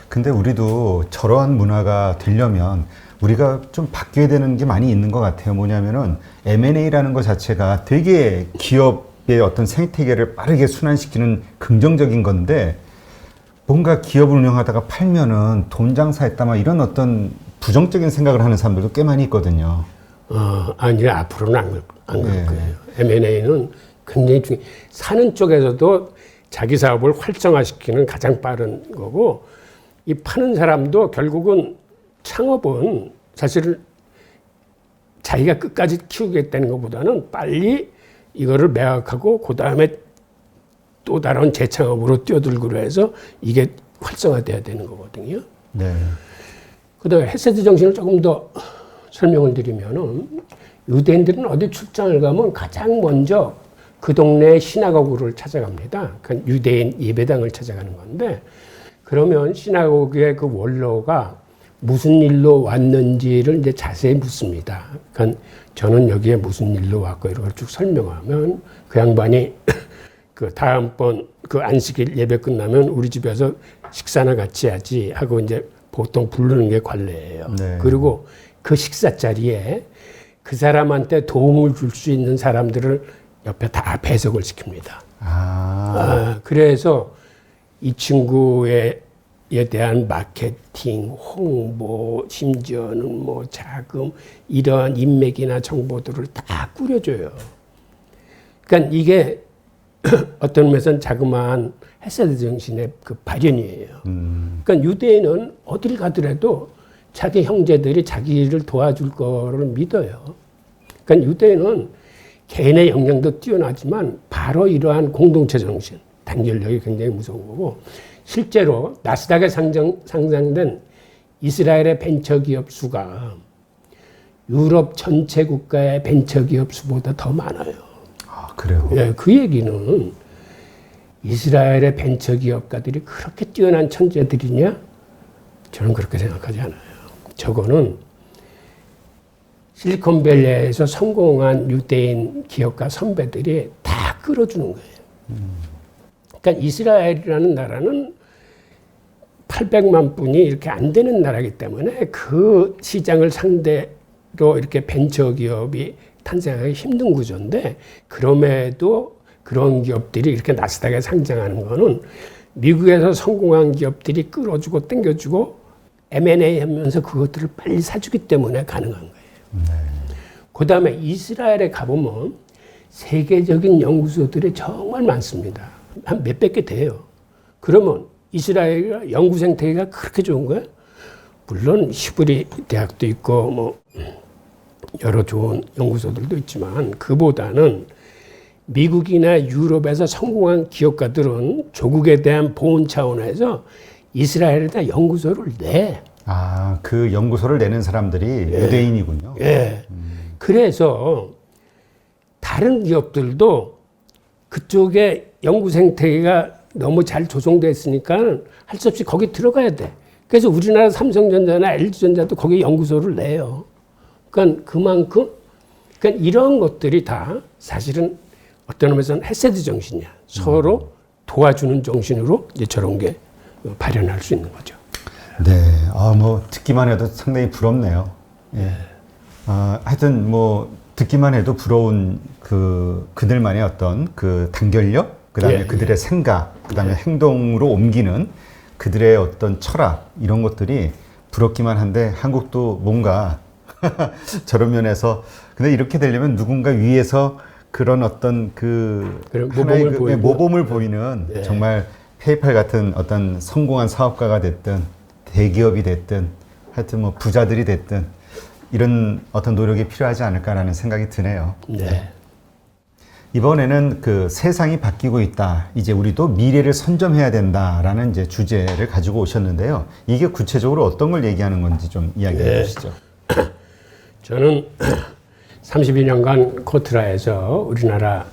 A: 근데 우리도 저러한 문화가 되려면 우리가 좀 바뀌어야 되는 게 많이 있는 것 같아요. 뭐냐면은 M&A라는 것 자체가 되게 기업의 어떤 생태계를 빠르게 순환시키는 긍정적인 건데 뭔가 기업을 운영하다가 팔면은 돈 장사했다 막 이런 어떤 부정적인 생각을 하는 사람들도 꽤 많이 있거든요.
B: 아니요, 앞으로는 안 그럴 거예요. M&A는 굉장히 사는 쪽에서도 자기 사업을 활성화시키는 가장 빠른 거고, 이 파는 사람도 결국은 창업은 사실 자기가 끝까지 키우겠다는 것보다는 빨리 이거를 매각하고 그 다음에 또 다른 재창업으로 뛰어들고 해서 이게 활성화돼야 되는 거거든요.
A: 네.
B: 그다음에 헤세드 정신을 조금 더 설명을 드리면은 유대인들은 어디 출장을 가면 가장 먼저 그 동네 시나고그를 찾아갑니다. 그러니까 유대인 예배당을 찾아가는 건데 그러면 시나고그의 그 원로가 무슨 일로 왔는지를 이제 자세히 묻습니다. 그러니까 저는 여기에 무슨 일로 왔고 이런 걸 쭉 설명하면 그 양반이 그 다음번 그 안식일 예배 끝나면 우리 집에서 식사나 같이 하지 하고 이제 보통 부르는 게 관례예요.
A: 네.
B: 그리고 그 식사 자리에 그 사람한테 도움을 줄 수 있는 사람들을 옆에 다 배석을 시킵니다. 그래서 이 친구에 대한 마케팅, 홍보, 심지어는 뭐 자금 이러한 인맥이나 정보들을 다 꾸려줘요. 그러니까 이게 어떤 면에서는 자그마한 헤세드 정신의 그 발현이에요. 그러니까 유대인은 어딜 가더라도 자기 형제들이 자기를 도와줄 거를 믿어요. 그러니까 유대인은 개인의 역량도 뛰어나지만 바로 이러한 공동체 정신, 단결력이 굉장히 무서운 거고 실제로 나스닥에 상장된 이스라엘의 벤처기업 수가 유럽 전체 국가의 벤처기업 수보다 더 많아요.
A: 그래요?
B: 예, 그 얘기는 이스라엘의 벤처기업가들이 그렇게 뛰어난 천재들이냐? 저는 그렇게 생각하지 않아요. 저거는 실리콘밸리에서 성공한 유대인 기업가 선배들이 다 끌어주는 거예요. 그러니까 이스라엘이라는 나라는 800만 분이 이렇게 안 되는 나라이기 때문에 그 시장을 상대로 이렇게 벤처기업이 탄생하기 힘든 구조인데 그럼에도 그런 기업들이 이렇게 나스닥에 상장하는 거는 미국에서 성공한 기업들이 끌어주고 땡겨주고 M&A 하면서 그것들을 빨리 사주기 때문에 가능한 거예요. 그 다음에 이스라엘에 가보면 세계적인 연구소들이 정말 많습니다. 한 몇백 개 돼요. 그러면 이스라엘 연구 생태계가 그렇게 좋은 거예요? 물론 히브리 대학도 있고 뭐 여러 좋은 연구소들도 있지만 그보다는 미국이나 유럽에서 성공한 기업가들은 조국에 대한 보온 차원에서 이스라엘에다 연구소를 내.
A: 그 연구소를 내는 사람들이 유대인이군요.
B: 예. 그래서 다른 기업들도 그쪽에 연구 생태계가 너무 잘 조성되어 있으니까 할 수 없이 거기 들어가야 돼. 그래서 우리나라 삼성전자나 LG전자도 거기 연구소를 내요. 그러니까 그만큼 그러니까 이런 것들이 다 사실은 어떤 의미에서는 헤세드 정신이야. 서로 도와주는 정신으로 이제 저런 게 발현할 수 있는 거죠.
A: 네, 뭐 듣기만 해도 상당히 부럽네요. 예. 하여튼 뭐 듣기만 해도 부러운 그들만의 어떤 그 단결력, 그다음에 그들의 생각, 그다음에 행동으로 옮기는 그들의 어떤 철학 이런 것들이 부럽기만 한데 한국도 뭔가 저런 면에서 근데 이렇게 되려면 누군가 위에서 그런 어떤 하나의 모범을 보이는 정말 페이팔 같은 어떤 성공한 사업가가 됐든 대기업이 됐든 하여튼 뭐 부자들이 됐든 이런 어떤 노력이 필요하지 않을까라는 생각이 드네요.
B: 네.
A: 이번에는 그 세상이 바뀌고 있다. 이제 우리도 미래를 선점해야 된다라는 이제 주제를 가지고 오셨는데요. 이게 구체적으로 어떤 걸 얘기하는 건지 좀 이야기해 주시죠.
B: 저는 32년간 코트라에서 우리나라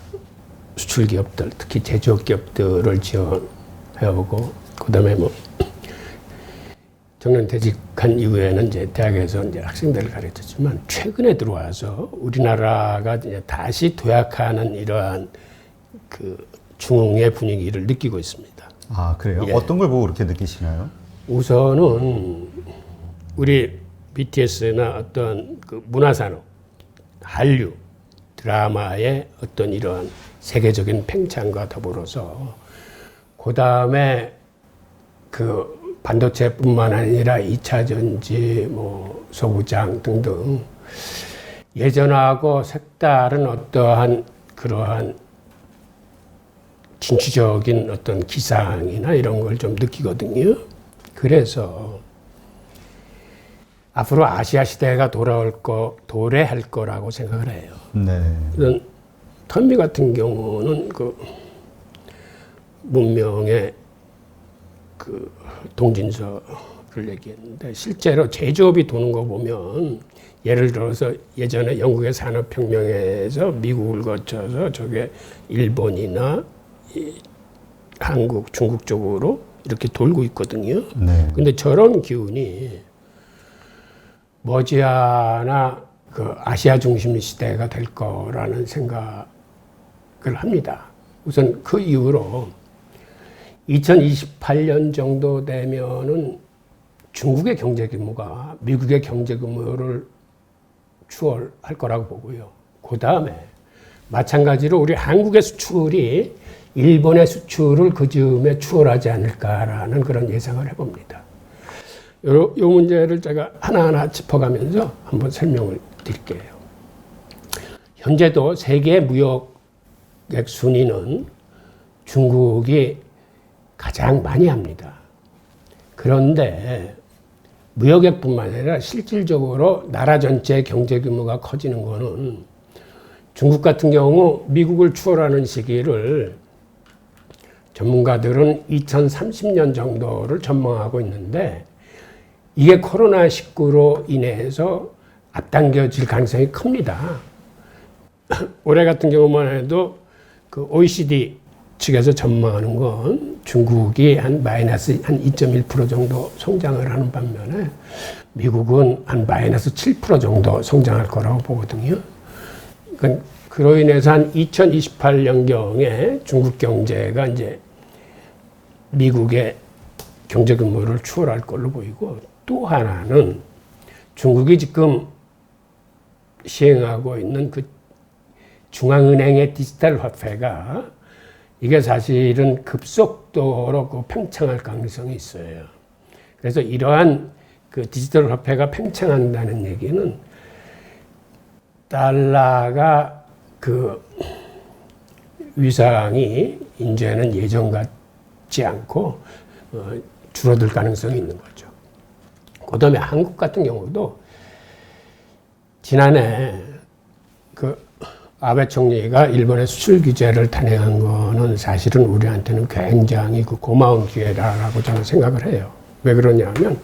B: 수출 기업들, 특히 제조업 기업들을 지원해오고, 그 다음에 뭐, 정년퇴직한 이후에는 이제 대학에서 이제 학생들을 가르쳤지만, 최근에 들어와서 우리나라가 이제 다시 도약하는 이러한 그 중흥의 분위기를 느끼고 있습니다.
A: 아, 그래요?
B: 예.
A: 어떤 걸 보고 그렇게 느끼시나요?
B: 우선은 우리 BTS나 어떤 그 문화산업, 한류, 드라마의 어떤 이러한 세계적인 팽창과 더불어서 그 다음에 그 반도체뿐만 아니라 2차 전지, 뭐 소부장 등등 예전하고 색다른 어떠한 그러한 진취적인 어떤 기상이나 이런 걸 좀 느끼거든요. 그래서 앞으로 아시아 시대가 도래할 거라고 생각을 해요.
A: 네.
B: 그런 턴미 같은 경우는 그 문명의 그 동진서를 얘기했는데, 실제로 제조업이 도는 거 보면, 예를 들어서 예전에 영국의 산업혁명에서 미국을 거쳐서 저게 일본이나 한국, 중국 쪽으로 이렇게 돌고 있거든요.
A: 네.
B: 근데 저런 기운이 머지않아 그 아시아 중심 시대가 될 거라는 생각을 합니다. 우선 그 이후로 2028년 정도 되면은 중국의 경제 규모가 미국의 경제 규모를 추월할 거라고 보고요. 그 다음에 마찬가지로 우리 한국의 수출이 일본의 수출을 그 즈음에 추월하지 않을까라는 그런 예상을 해봅니다. 요 문제를 제가 하나하나 짚어가면서 한번 설명을 드릴게요. 현재도 세계 무역액 순위는 중국이 가장 많이 합니다. 그런데 무역액뿐만 아니라 실질적으로 나라 전체의 경제 규모가 커지는 거는 중국 같은 경우 미국을 추월하는 시기를 전문가들은 2030년 정도를 전망하고 있는데, 이게 코로나19로 인해서 앞당겨질 가능성이 큽니다. 올해 같은 경우만 해도 그 OECD 측에서 전망하는 건 중국이 한 마이너스 한 2.1% 정도 성장을 하는 반면에 미국은 한 마이너스 7% 정도 성장할 거라고 보거든요. 그러니까 그로 인해서 한 2028년경에 중국 경제가 이제 미국의 경제 규모를 추월할 걸로 보이고, 또 하나는 중국이 지금 시행하고 있는 그 중앙은행의 디지털 화폐가 이게 사실은 급속도로 그 팽창할 가능성이 있어요. 그래서 이러한 그 디지털 화폐가 팽창한다는 얘기는 달러가 그 위상이 이제는 예전 같지 않고 줄어들 가능성이 있는 거죠. 그 다음에 한국 같은 경우도 지난해 그 아베 총리가 일본의 수출 규제를 단행한 거는 사실은 우리한테는 굉장히 그 고마운 기회라고 저는 생각을 해요. 왜 그러냐면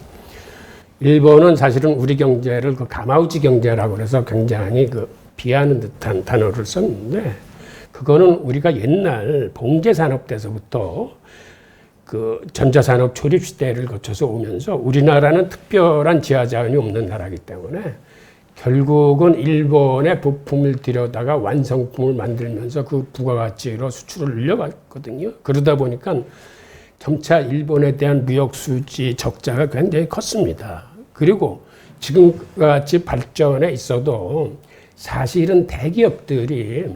B: 일본은 사실은 우리 경제를 그 가마우치 경제라고 해서 굉장히 그 비하하는 듯한 단어를 썼는데, 그거는 우리가 옛날 봉제 산업 때서부터 그 전자산업 조립 시대를 거쳐서 오면서 우리나라는 특별한 지하자원이 없는 나라이기 때문에 결국은 일본의 부품을 들여다가 완성품을 만들면서 그 부가가치로 수출을 늘려갔거든요. 그러다 보니까 점차 일본에 대한 무역 수지 적자가 굉장히 컸습니다. 그리고 지금과 같이 발전에 있어도 사실은 대기업들이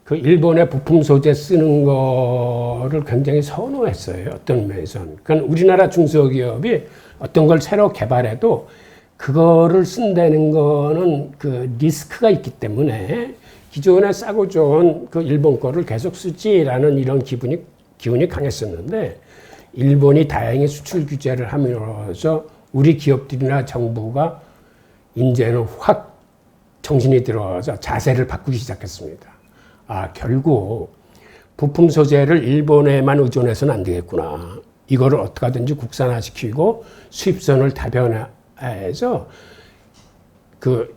B: 그 일본의 부품 소재 쓰는 거를 굉장히 선호했어요. 어떤 면에서는. 그러니까 우리나라 중소기업이 어떤 걸 새로 개발해도 그거를 쓴다는 거는 그 리스크가 있기 때문에 기존에 싸고 좋은 그 일본 거를 계속 쓰지라는 이런 기운이 강했었는데, 일본이 다행히 수출 규제를 함으로써 우리 기업들이나 정부가 이제는 확 정신이 들어와서 자세를 바꾸기 시작했습니다. 아, 결국 부품 소재를 일본에만 의존해서는 안 되겠구나. 이거를 어떻게 하든지 국산화시키고 수입선을 다변화해서 그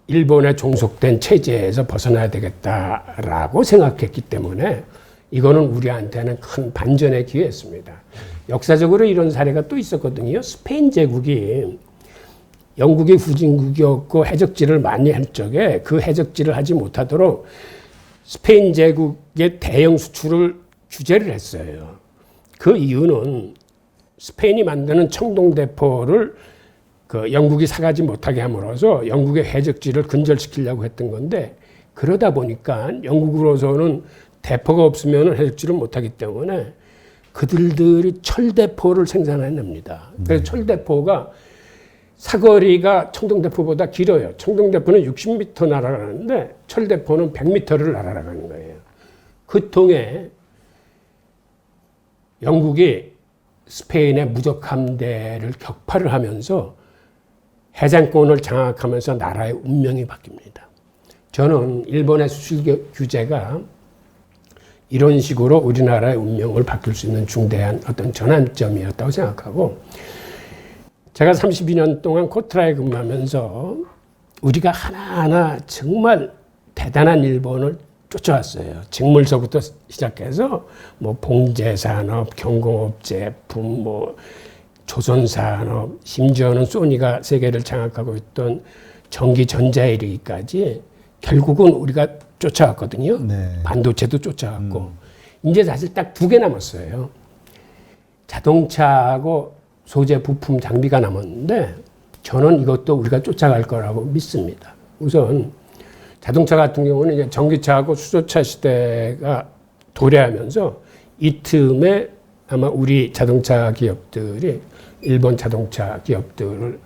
B: 일본에 종속된 체제에서 벗어나야 되겠다라고 생각했기 때문에 이거는 우리한테는 큰 반전의 기회였습니다. 역사적으로 이런 사례가 또 있었거든요. 스페인 제국이 영국의 후진국이었고 해적지를 많이 할 적에 그 해적지를 하지 못하도록 스페인 제국의 대형 수출을 규제를 했어요. 그 이유는 스페인이 만드는 청동대포를 그 영국이 사가지 못하게 함으로써 영국의 해적지를 근절시키려고 했던 건데, 그러다 보니까 영국으로서는 대포가 없으면 해적지를 못하기 때문에 그들이 철대포를 생산해냅니다. 그래서 철대포가 사거리가 청동대포보다 길어요. 청동대포는 60m 날아가는데 철대포는 100m를 날아가는 거예요. 그 통에 영국이 스페인의 무적 함대를 격파를 하면서 해상권을 장악하면서 나라의 운명이 바뀝니다. 저는 일본의 수출 규제가 이런 식으로 우리나라의 운명을 바뀔 수 있는 중대한 어떤 전환점이었다고 생각하고, 제가 32년 동안 코트라에 근무하면서 우리가 하나하나 정말 대단한 일본을 쫓아왔어요. 직물서부터 시작해서 뭐 봉제산업, 경공업 제품, 뭐 조선산업, 심지어는 소니가 세계를 장악하고 있던 전기 전자에 이르기까지 결국은 우리가 쫓아왔거든요. 네. 반도체도 쫓아왔고. 이제 사실 딱 2개 남았어요. 자동차하고 소재 부품 장비가 남았는데 저는 이것도 우리가 쫓아갈 거라고 믿습니다. 우선 자동차 같은 경우는 이제 전기차하고 수소차 시대가 도래하면서 이 틈에 아마 우리 자동차 기업들이 일본 자동차 기업들을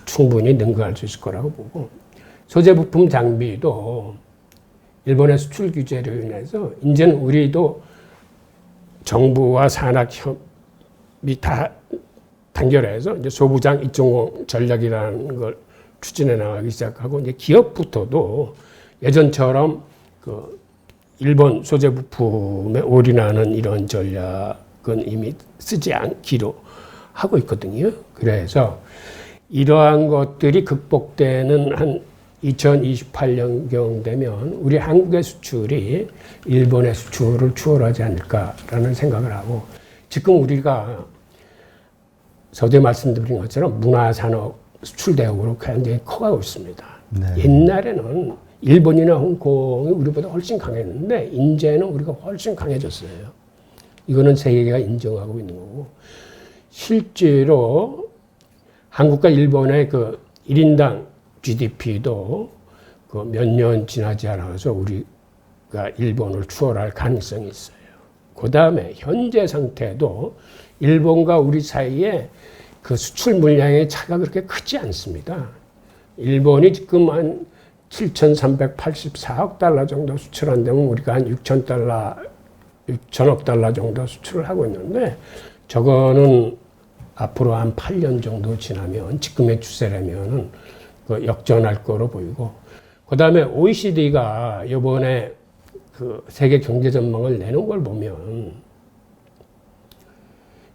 B: 충분히 능가할 수 있을 거라고 보고, 소재 부품 장비도 일본의 수출 규제로 인해서 이제는 우리도 정부와 산학협이 다 단결해서 이제 소부장 2.0 전략이라는 걸 추진해 나가기 시작하고, 이제 기업부터도 예전처럼 그 일본 소재 부품에 올인하는 이런 전략은 이미 쓰지 않기로 하고 있거든요. 그래서 이러한 것들이 극복되는 한 2028년경 되면 우리 한국의 수출이 일본의 수출을 추월하지 않을까라는 생각을 하고, 지금 우리가 서두에 말씀드린 것처럼 문화산업 수출 대국으로 굉장히 커가고 있습니다. 네. 옛날에는 일본이나 홍콩이 우리보다 훨씬 강했는데 이제는 우리가 훨씬 강해졌어요. 이거는 세계가 인정하고 있는 거고, 실제로 한국과 일본의 그 1인당 GDP도 그 몇 년 지나지 않아서 우리가 일본을 추월할 가능성이 있어요. 그 다음에 현재 상태도 일본과 우리 사이에 그 수출 물량의 차가 그렇게 크지 않습니다. 일본이 지금 한 7,384억 달러 정도 수출한다면 우리가 한 6천억 달러 정도 수출을 하고 있는데, 저거는 앞으로 한 8년 정도 지나면 지금의 추세라면은 그 역전할 거로 보이고, 그 다음에 OECD가 이번에 그 세계 경제 전망을 내놓은 걸 보면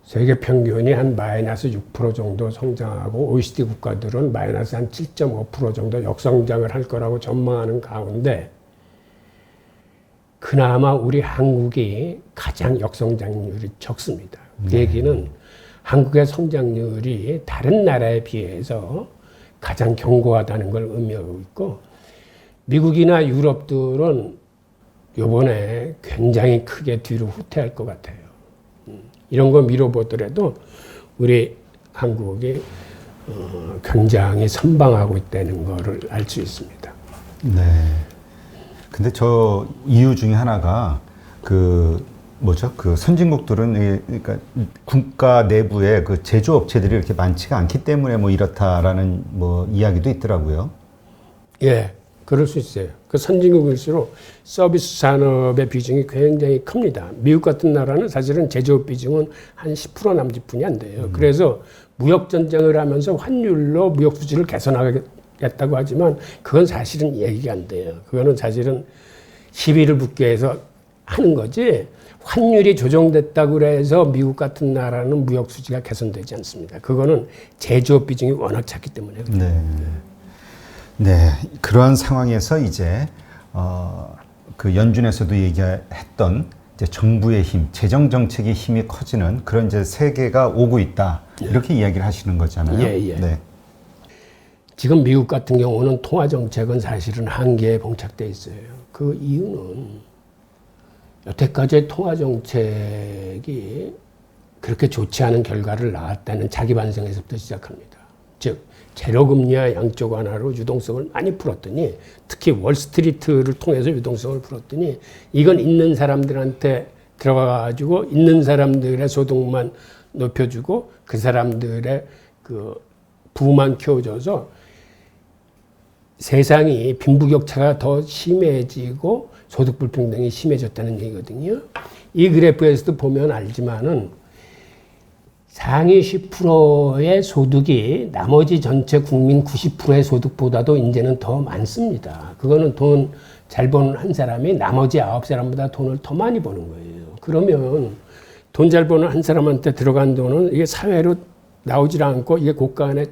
B: 세계 평균이 한 마이너스 6% 정도 성장하고 OECD 국가들은 마이너스 한 7.5% 정도 역성장을 할 거라고 전망하는 가운데 그나마 우리 한국이 가장 역성장률이 적습니다. 그 얘기는 한국의 성장률이 다른 나라에 비해서 가장 견고하다는 걸 의미하고 있고, 미국이나 유럽들은 이번에 굉장히 크게 뒤로 후퇴할 것 같아요. 이런 거 미뤄보더라도 우리 한국이 굉장히 선방하고 있다는 거를 알 수 있습니다.
A: 네. 근데 저 이유 중에 하나가 그 뭐죠? 그 선진국들은 그러니까 국가 내부에 그 제조업체들이 이렇게 많지가 않기 때문에 뭐 이렇다라는 뭐 이야기도 있더라고요.
B: 예, 그럴 수 있어요. 그 선진국일수록 서비스 산업의 비중이 굉장히 큽니다. 미국 같은 나라는 사실은 제조업 비중은 한 10% 남짓뿐이 안 돼요. 그래서 무역 전쟁을 하면서 환율로 무역 수지를 개선하겠다고 하지만 그건 사실은 얘기가 안 돼요. 그거는 사실은 시비를 붙게 해서 하는 거지, 환율이 조정됐다고 해서 미국 같은 나라는 무역 수지가 개선되지 않습니다. 그거는 제조업 비중이 워낙 작기 때문에.
A: 네. 네, 그러한 상황에서 이제 그 연준에서도 얘기했던 이제 정부의 힘, 재정 정책의 힘이 커지는 그런 이제 세계가 오고 있다. 이렇게 이야기를 하시는 거잖아요.
B: 예.
A: 네.
B: 지금 미국 같은 경우는 통화 정책은 사실은 한계에 봉착돼 있어요. 그 이유는 여태까지의 통화 정책이 그렇게 좋지 않은 결과를 낳았다는 자기 반성에서부터 시작합니다. 즉 제로금리와 양적 완화로 유동성을 많이 풀었더니 특히 월스트리트를 통해서 유동성을 풀었더니 이건 있는 사람들한테 들어가가지고 있는 사람들의 소득만 높여주고 그 사람들의 그 부만 키워줘서 세상이 빈부격차가 더 심해지고 소득 불평등이 심해졌다는 얘기거든요. 이 그래프에서도 보면 알지만은 상위 10%의 소득이 나머지 전체 국민 90%의 소득보다도 이제는 더 많습니다. 그거는 돈 잘 버는 한 사람이 나머지 9사람보다 돈을 더 많이 버는 거예요. 그러면 돈 잘 버는 한 사람한테 들어간 돈은 이게 사회로 나오질 않고 이게 고가 안에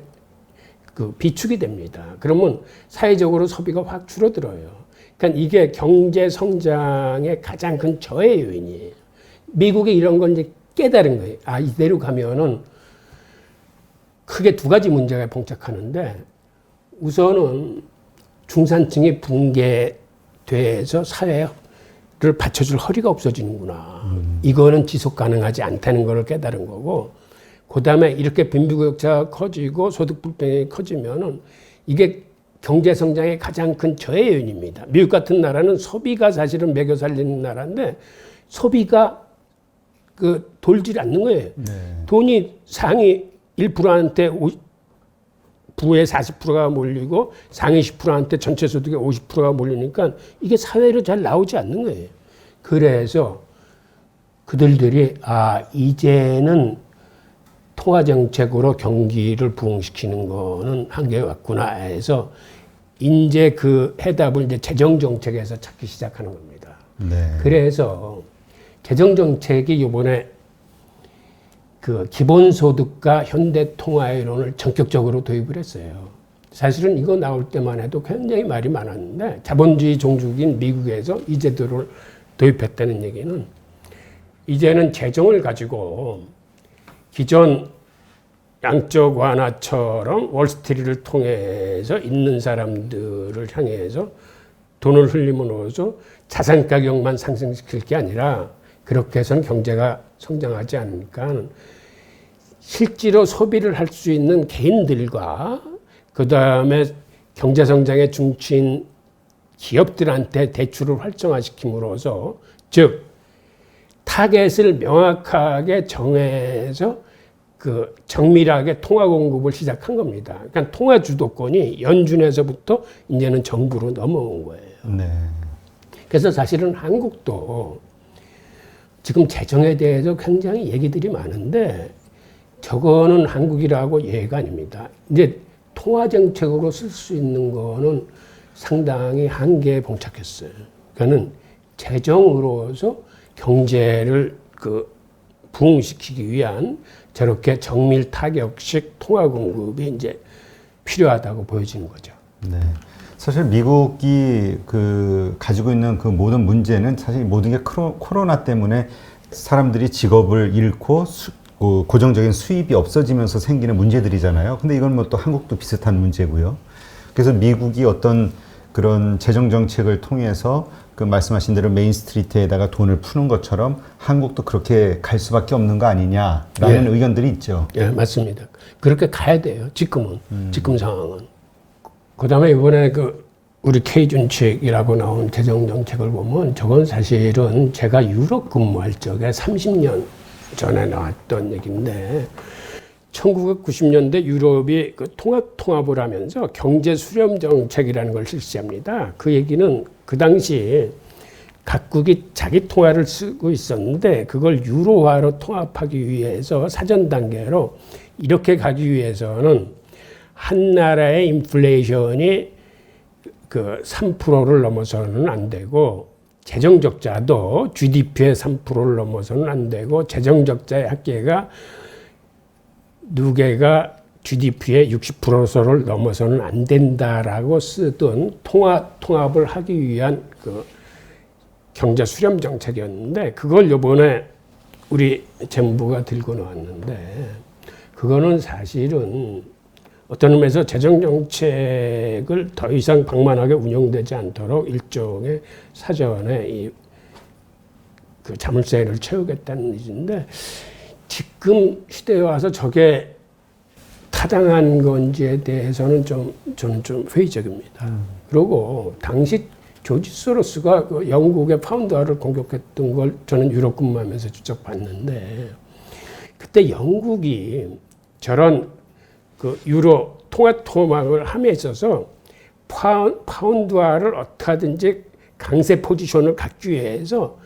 B: 그 비축이 됩니다. 그러면 사회적으로 소비가 확 줄어들어요. 그러니까 이게 경제 성장의 가장 큰 저해 요인이에요. 미국이 이런 건 이제 깨달은 거예요. 아, 이대로 가면은 크게 두 가지 문제가 봉착하는데 우선은 중산층이 붕괴돼서 사회를 받쳐줄 허리가 없어지는구나. 이거는 지속 가능하지 않다는 걸 깨달은 거고 그 다음에 이렇게 빈부격차가 커지고 소득 불평이 커지면은 이게 경제 성장의 가장 큰 저해 요인입니다. 미국 같은 나라는 소비가 사실은 먹여 살리는 나라인데 소비가 그 돌질 않는 거예요.
A: 네.
B: 돈이 상위 1%한테 부의 40%가 몰리고 상위 10%한테 전체 소득의 50%가 몰리니까 이게 사회로 잘 나오지 않는 거예요. 그래서 그들이 이제는 통화 정책으로 경기를 부흥시키는 거는 한계가 왔구나 해서 이제 그 해답을 이제 재정 정책에서 찾기 시작하는 겁니다.
A: 네.
B: 그래서 재정 정책이 이번에 그 기본소득과 현대통화이론을 전격적으로 도입을 했어요. 사실은 이거 나올 때만 해도 굉장히 말이 많았는데 자본주의 종주국인 미국에서 이 제도를 도입했다는 얘기는 이제는 재정을 가지고 기존 양적 완화처럼 월스트리트를 통해서 있는 사람들을 향해서 돈을 흘림으로써 자산 가격만 상승시킬 게 아니라 그렇게 해서는 경제가 성장하지 않으니까 실제로 소비를 할 수 있는 개인들과 그 다음에 경제 성장의 중추인 기업들한테 대출을 활성화시킴으로써 즉 타겟을 명확하게 정해서 그 정밀하게 통화 공급을 시작한 겁니다. 그러니까 통화 주도권이 연준에서부터 이제는 정부로 넘어온 거예요.
A: 네.
B: 그래서 사실은 한국도 지금 재정에 대해서 굉장히 얘기들이 많은데 저거는 한국이라고 예가 아닙니다. 이제 통화 정책으로 쓸 수 있는 거는 상당히 한계에 봉착했어요. 그러니까는 재정으로서 경제를 그 부흥시키기 위한 저렇게 정밀 타격식 통화 공급이 이제 필요하다고 보여지는 거죠.
A: 네. 사실 미국이 그 가지고 있는 그 모든 문제는 사실 모든 게 코로나 때문에 사람들이 직업을 잃고 고정적인 수입이 없어지면서 생기는 문제들이잖아요. 근데 이건 뭐 또 한국도 비슷한 문제고요. 그래서 미국이 어떤 그런 재정 정책을 통해서 그 말씀하신 대로 메인스트리트에다가 돈을 푸는 것처럼 한국도 그렇게 갈 수밖에 없는 거 아니냐라는 의견들이 있죠.
B: 예, 맞습니다. 그렇게 가야 돼요. 지금은 지금 상황은. 그다음에 이번에 그 우리 K준칙이라고 나온 재정 정책을 보면 저건 사실은 제가 유럽 근무할 적에 30년 전에 나왔던 얘기인데 1990년대 유럽이 그 통합을 하면서 경제 수렴 정책이라는 걸 실시합니다. 그 얘기는 그 당시 각국이 자기 통화를 쓰고 있었는데 그걸 유로화로 통합하기 위해서 사전 단계로 이렇게 가기 위해서는 한 나라의 인플레이션이 그 3%를 넘어서는 안 되고 재정 적자도 GDP의 3%를 넘어서는 안 되고 재정 적자의 합계가 누계가 GDP의 60%를 넘어서는 안 된다라고 쓰던 통합을 하기 위한 그 경제 수렴 정책이었는데 그걸 요번에 우리 정부가 들고 나왔는데 그거는 사실은 어떤 의미에서 재정 정책을 더 이상 방만하게 운영되지 않도록 일종의 사전에 그 자물쇠를 채우겠다는 의지인데 지금 시대에 와서 저게 타당한 건지에 대해서는 저는 좀 회의적입니다. 그리고 당시 조지 소로스가 그 영국의 파운드화를 공격했던 걸 저는 유럽 근무하면서 직접 봤는데 그때 영국이 저런 그 유로 통합을 함에 있어서 파운드화를 어떻게 하든지 강세 포지션을 갖기 위해서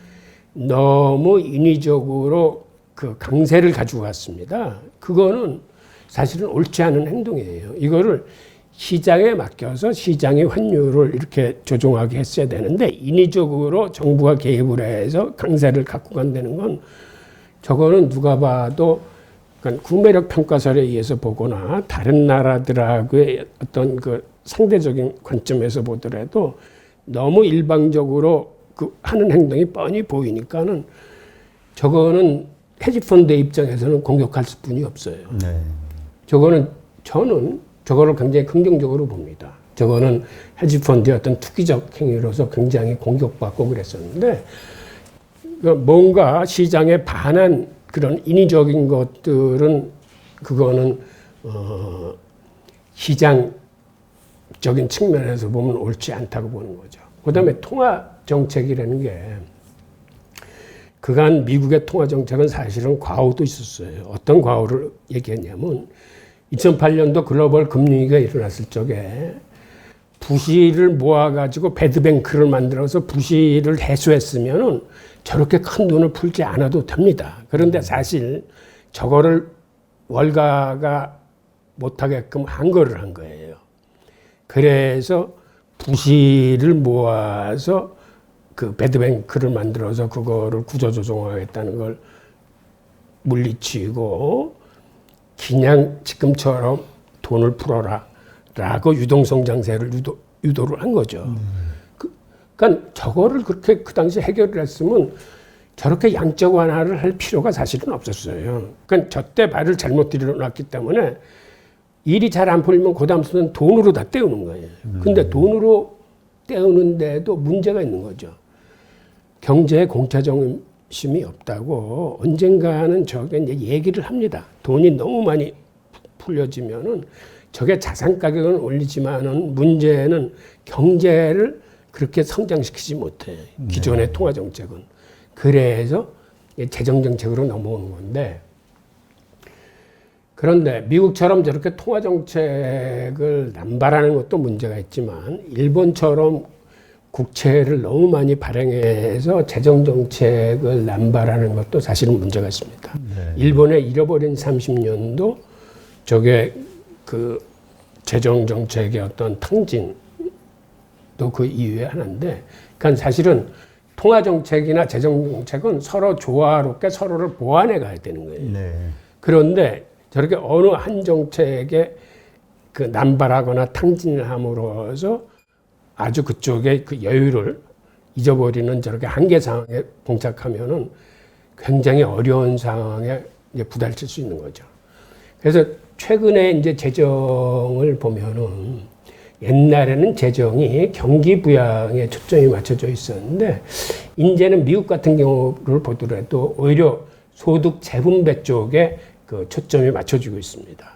B: 너무 인위적으로 그 강세를 가지고 갔습니다. 그거는 사실은 옳지 않은 행동이에요. 이거를 시장에 맡겨서 시장의 환율을 이렇게 조종하게 했어야 되는데 인위적으로 정부가 개입을 해서 강세를 갖고 간다는 건 저거는 누가 봐도 그러니까 구매력 평가설에 의해서 보거나 다른 나라들하고의 어떤 그 상대적인 관점에서 보더라도 너무 일방적으로 그 하는 행동이 뻔히 보이니까는 저거는 헤지펀드 입장에서는 공격할 수뿐이 없어요. 네. 저는 저거를 굉장히 긍정적으로 봅니다. 저거는 헤지펀드의 어떤 투기적 행위로서 굉장히 공격받고 그랬었는데 뭔가 시장에 반한 그런 인위적인 것들은 그거는 시장적인 측면에서 보면 옳지 않다고 보는 거죠. 그다음에 통화 정책이라는 게 그간 미국의 통화 정책은 사실은 과오도 있었어요. 어떤 과오를 얘기했냐면 2008년도 글로벌 금융위기가 일어났을 적에 부실을 모아가지고 배드뱅크를 만들어서 부실을 해소했으면은 저렇게 큰 돈을 풀지 않아도 됩니다. 그런데 사실 저거를 월가가 못하게끔 한거를 한 거예요. 그래서 부실을 모아서 그 배드뱅크를 만들어서 그거를 구조조정하겠다는 걸 물리치고 그냥 지금처럼 돈을 풀어라 라고 유동성 장세를 유도를 한 거죠. 그러니까 저거를 그렇게 그 당시 해결을 했으면 저렇게 양적 완화를 할 필요가 사실은 없었어요. 그러니까 저때 발을 잘못 들여놨기 때문에 일이 잘 안 풀리면 그 다음부터는 돈으로 다 때우는 거예요. 근데 돈으로 때우는데도 문제가 있는 거죠. 경제에 공차정심이 없다고 언젠가는 저게 이제 얘기를 합니다. 돈이 너무 많이 풀려지면은 저게 자산 가격은 올리지만은 문제는 경제를 그렇게 성장시키지 못해. 기존의 네. 통화 정책은. 그래서 재정 정책으로 넘어오는 건데 그런데 미국처럼 저렇게 통화 정책을 남발하는 것도 문제가 있지만 일본처럼 국채를 너무 많이 발행해서 재정 정책을 남발하는 것도 사실은 문제가 있습니다. 네. 일본의 잃어버린 30년도 저게 그 재정 정책의 어떤 탕진도 그 이유의 하나인데, 그러니까 사실은 통화 정책이나 재정 정책은 서로 조화롭게 서로를 보완해 가야 되는 거예요. 네. 그런데 저렇게 어느 한 정책에 그 남발하거나 탕진을 함으로써 아주 그쪽에 그 여유를 잊어버리는 저렇게 한계 상황에 봉착하면은 굉장히 어려운 상황에 이제 부딪힐 수 있는 거죠. 그래서 최근에 이제 재정을 보면은 옛날에는 재정이 경기 부양에 초점이 맞춰져 있었는데 이제는 미국 같은 경우를 보더라도 오히려 소득 재분배 쪽에 그 초점이 맞춰지고 있습니다.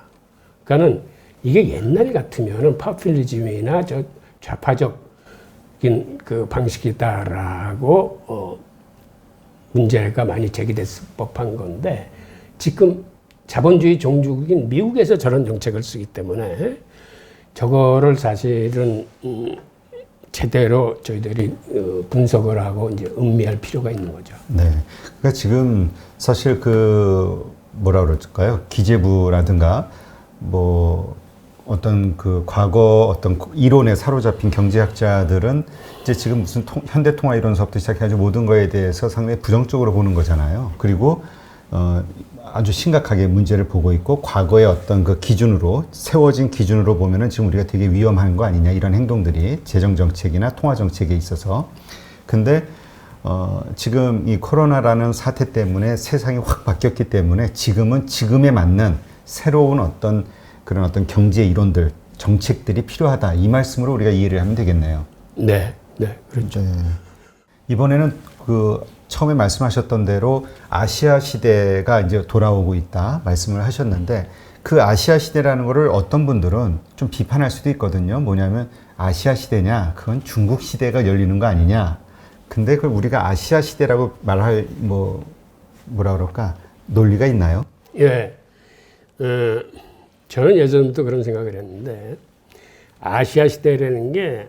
B: 그러니까는 이게 옛날 같으면은 파퓰리즘이나 저 좌파적인 그 방식이다라고 문제가 많이 제기됐을 법한 건데 지금 자본주의 종주국인 미국에서 저런 정책을 쓰기 때문에 저거를 사실은 제대로 저희들이 분석을 하고 이제 음미할 필요가 있는 거죠.
A: 네. 그러니까 지금 사실 그 뭐라 그럴까요? 기재부라든가 뭐 어떤 그 과거 어떤 이론에 사로잡힌 경제학자들은 이제 지금 무슨 현대통화 이론서부터 시작해가지고 모든 거에 대해서 상당히 부정적으로 보는 거잖아요. 그리고 아주 심각하게 문제를 보고 있고 과거의 어떤 그 기준으로 세워진 기준으로 보면은 지금 우리가 되게 위험한 거 아니냐 이런 행동들이 재정 정책이나 통화 정책에 있어서. 근데 지금 이 코로나라는 사태 때문에 세상이 확 바뀌었기 때문에 지금은 지금에 맞는 새로운 어떤 그런 어떤 경제 이론들, 정책들이 필요하다. 이 말씀으로 우리가 이해를 하면 되겠네요.
B: 네, 그렇죠.
A: 네. 이번에는 그 처음에 말씀하셨던 대로 아시아 시대가 이제 돌아오고 있다 말씀을 하셨는데 그 아시아 시대라는 거를 어떤 분들은 좀 비판할 수도 있거든요. 뭐냐면 아시아 시대냐? 그건 중국 시대가 열리는 거 아니냐? 근데 그걸 우리가 아시아 시대라고 말할 뭐라 그럴까? 논리가 있나요?
B: 예. 저는 예전부터 그런 생각을 했는데 아시아 시대라는 게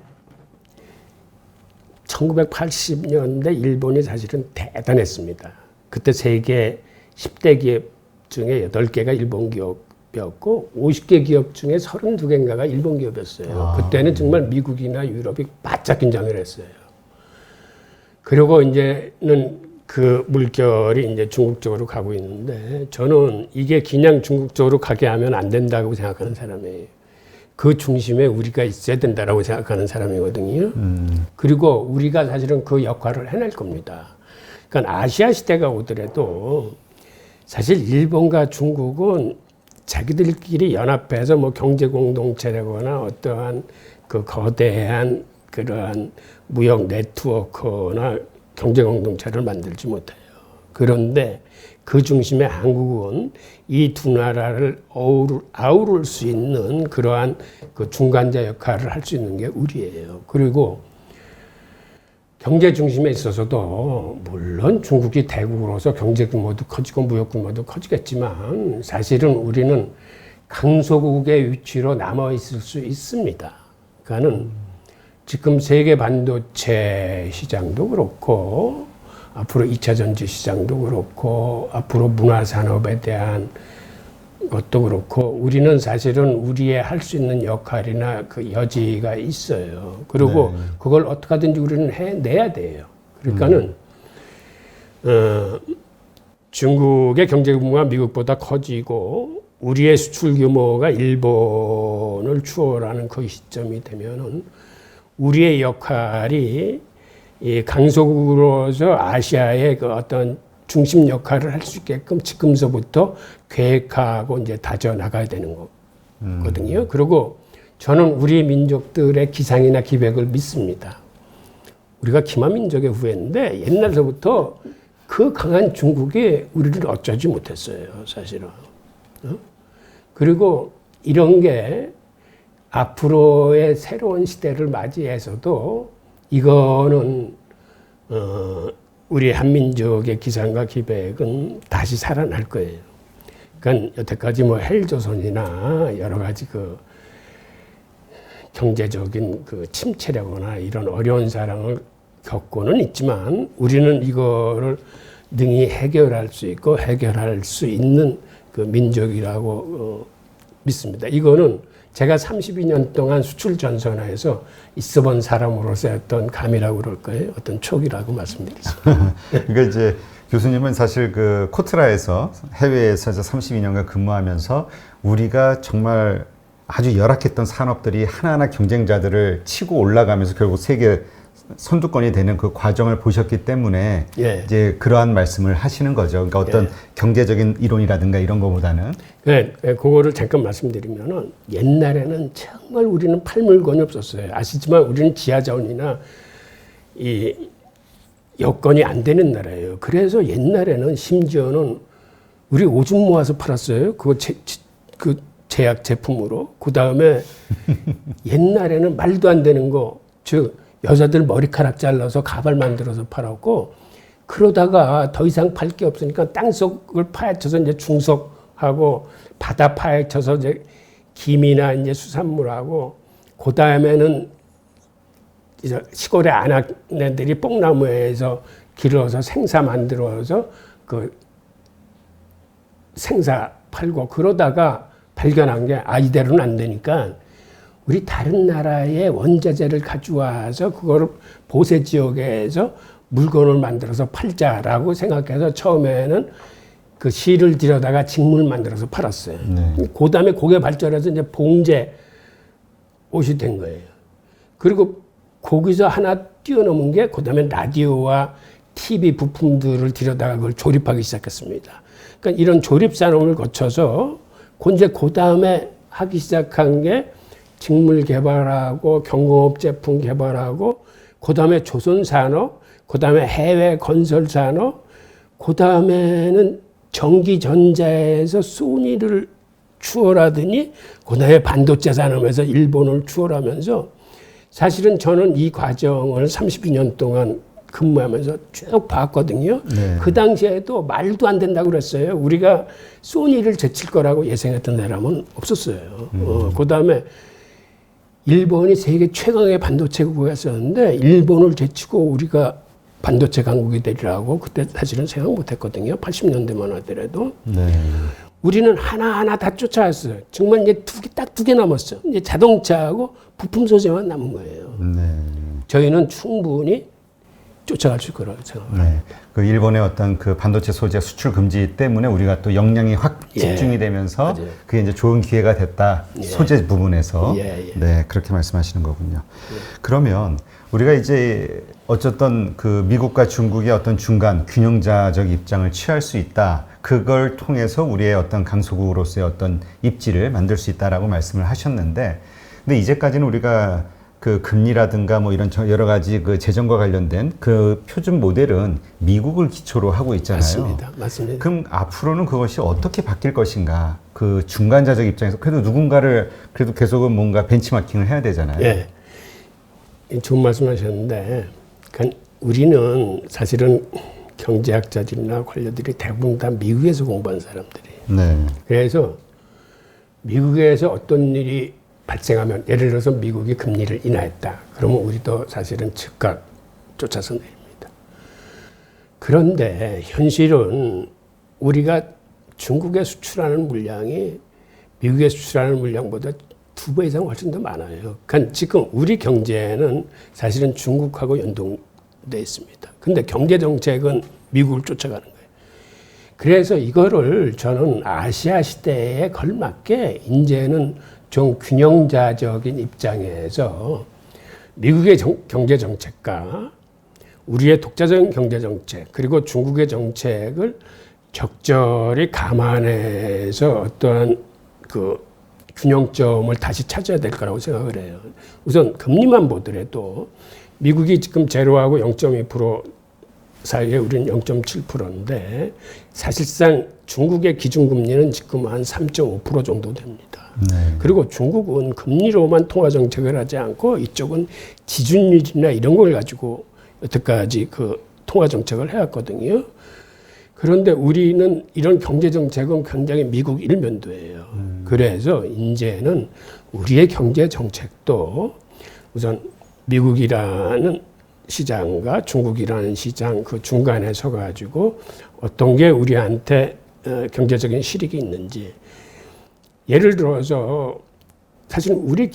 B: 1980년대 일본이 사실은 대단했습니다. 그때 세계 10대 기업 중에 8개가 일본 기업이었고 50개 기업 중에 32개인가가 일본 기업이었어요. 그때는 정말 미국이나 유럽이 바짝 긴장을 했어요. 그리고 이제는 그 물결이 이제 중국 쪽으로 가고 있는데 저는 이게 그냥 중국 쪽으로 가게 하면 안 된다고 생각하는 사람이에요. 그 중심에 우리가 있어야 된다라고 생각하는 사람이거든요. 그리고 우리가 사실은 그 역할을 해낼 겁니다. 그러니까 아시아 시대가 오더라도 사실 일본과 중국은 자기들끼리 연합해서 뭐 경제 공동체라거나 어떠한 그 거대한 그러한 무역 네트워크나 경제 공동체를 만들지 못해요. 그런데 그 중심에 한국은 이 두 나라를 아우를 수 있는 그러한 그 중간자 역할을 할 수 있는 게 우리예요. 그리고 경제 중심에 있어서도 물론 중국이 대국으로서 경제 규모도 커지고 무역 규모도 커지겠지만 사실은 우리는 강소국의 위치로 남아 있을 수 있습니다. 그러니까는 지금 세계 반도체 시장도 그렇고 앞으로 2차 전지 시장도 그렇고 앞으로 문화산업에 대한 것도 그렇고 우리는 사실은 우리의 할 수 있는 역할이나 그 여지가 있어요. 그리고 그걸 어떻게 하든지 우리는 해내야 돼요. 그러니까는 중국의 경제 규모가 미국보다 커지고 우리의 수출 규모가 일본을 추월하는 그 시점이 되면은 우리의 역할이 이 강소국으로서 아시아의 그 어떤 중심 역할을 할 수 있게끔 지금서부터 계획하고 이제 다져 나가야 되는 거거든요. 그리고 저는 우리 민족들의 기상이나 기백을 믿습니다. 우리가 기마 민족의 후예인데 옛날서부터 그 강한 중국이 우리를 어쩌지 못했어요, 사실은. 그리고 이런 게 앞으로의 새로운 시대를 맞이해서도 이거는 우리 한민족의 기상과 기백은 다시 살아날 거예요. 그러니까 여태까지 뭐 헬조선이나 여러 가지 그 경제적인 그 침체라거나 이런 어려운 상황을 겪고는 있지만 우리는 이거를 능히 해결할 수 있고 해결할 수 있는 그 민족이라고 믿습니다. 이거는 제가 32년 동안 수출 전선화에서 있어본 사람으로서의 어떤 감이라고 그럴 거예요. 어떤 촉이라고 말씀드리겠습니다.
A: 그러니까 이제 교수님은 사실 그 코트라에서 해외에서 32년간 근무하면서 우리가 정말 아주 열악했던 산업들이 하나하나 경쟁자들을 치고 올라가면서 결국 세계 선두권이 되는 그 과정을 보셨기 때문에 이제 그러한 말씀을 하시는 거죠. 그러니까 어떤 경제적인 이론이라든가 이런 거보다는.
B: 네, 그거를 잠깐 말씀드리면은 옛날에는 정말 우리는 팔 물건이 없었어요. 아시지만 우리는 지하자원이나 이 여건이 안 되는 나라예요. 그래서 옛날에는 심지어는 우리 오줌 모아서 팔았어요. 그거 그 제약 제품으로. 그 다음에 옛날에는 말도 안 되는 거, 즉 여자들 머리카락 잘라서 가발 만들어서 팔았고, 그러다가 더 이상 팔 게 없으니까 땅속을 파헤쳐서 이제 중석하고 바다 파헤쳐서 이제 김이나 이제 수산물하고, 그 다음에는 이제 시골의 아낙네들이 뽕나무에서 길어서 생사 만들어서 그 생사 팔고, 그러다가 발견한 게 이대로는 안 되니까 우리 다른 나라의 원자재를 가져와서 그거를 보세 지역에서 물건을 만들어서 팔자라고 생각해서 처음에는 그 실을 들여다가 직물 만들어서 팔았어요.
A: 네.
B: 그 다음에 그게 발전해서 이제 봉제 옷이 된 거예요. 그리고 거기서 하나 뛰어넘은 게 그 다음에 라디오와 TV 부품들을 들여다가 그걸 조립하기 시작했습니다. 그러니까 이런 조립 산업을 거쳐서 그 다음에 하기 시작한 게 직물 개발하고 경공업 제품 개발하고 그 다음에 조선 산업, 그 다음에 해외 건설 산업, 그 다음에는 전기 전자에서 소니를 추월하더니 그 다음에 반도체 산업에서 일본을 추월하면서 사실은 저는 이 과정을 32년 동안 근무하면서 쭉 봤거든요.
A: 네.
B: 그 당시에도 말도 안 된다고 그랬어요. 우리가 소니를 제칠 거라고 예상했던 사람은 없었어요. 그 다음에 일본이 세계 최강의 반도체 국가였었는데 일본을 제치고 우리가 반도체 강국이 되리라고 그때 사실은 생각 못 했거든요. 80년대만 하더라도.
A: 네.
B: 우리는 하나하나 다 쫓아왔어요. 정말 이제 딱 두 개 남았어요. 이제 자동차하고 부품 소재만 남은 거예요.
A: 네.
B: 저희는 충분히 쫓아갈 수 있을 거라고 생각합니다.
A: 네. 그 일본의 어떤 그 반도체 소재 수출 금지 때문에 우리가 또 역량이 확 집중이 되면서
B: 맞아요.
A: 그게 이제 좋은 기회가 됐다. 소재 부분에서. 네. 그렇게 말씀하시는 거군요. 그러면 우리가 이제 어쨌든 그 미국과 중국의 어떤 중간 균형자적 입장을 취할 수 있다. 그걸 통해서 우리의 어떤 강소국으로서의 어떤 입지를 만들 수 있다라고 말씀을 하셨는데, 근데 이제까지는 우리가 그 금리라든가 뭐 이런 여러 가지 그 재정과 관련된 그 표준 모델은 미국을 기초로 하고 있잖아요.
B: 맞습니다.
A: 그럼 앞으로는 그것이 어떻게 바뀔 것인가? 그 중간자적 입장에서 그래도 누군가를 그래도 계속은 뭔가 벤치마킹을 해야 되잖아요.
B: 예. 좋은 말씀하셨는데, 그러니까 우리는 사실은 경제학자들이나 관료들이 대부분 다 미국에서 공부한 사람들이에요.
A: 네.
B: 그래서 미국에서 어떤 일이 발생하면 예를 들어서 미국이 금리를 인하했다. 그러면 우리도 사실은 즉각 쫓아서 내립니다. 그런데 현실은 우리가 중국에 수출하는 물량이 미국에 수출하는 물량보다 2배 이상 훨씬 더 많아요. 그러니까 지금 우리 경제는 사실은 중국하고 연동돼 있습니다. 근데 경제 정책은 미국을 쫓아가는 거예요. 그래서 이거를 저는 아시아 시대에 걸맞게 이제는 좀 균형자적인 입장에서 미국의 경제 정책과 우리의 독자적인 경제 정책 그리고 중국의 정책을 적절히 감안해서 어떠한 그 균형점을 다시 찾아야 될 거라고 생각을 해요. 우선 금리만 보더라도 미국이 지금 제로하고 0.2% 사이에 우리는 0.7%인데 사실상 중국의 기준금리는 지금 한 3.5% 정도 됩니다.
A: 네.
B: 그리고 중국은 금리로만 통화정책을 하지 않고 이쪽은 지준율이나 이런 걸 가지고 여태까지 그 통화정책을 해왔거든요. 그런데 우리는 이런 경제정책은 굉장히 미국 일면도예요. 그래서 이제는 우리의 경제정책도 우선 미국이라는 시장과 중국이라는 시장 그 중간에 서가지고 어떤 게 우리한테 경제적인 실익이 있는지 예를 들어서 사실 우리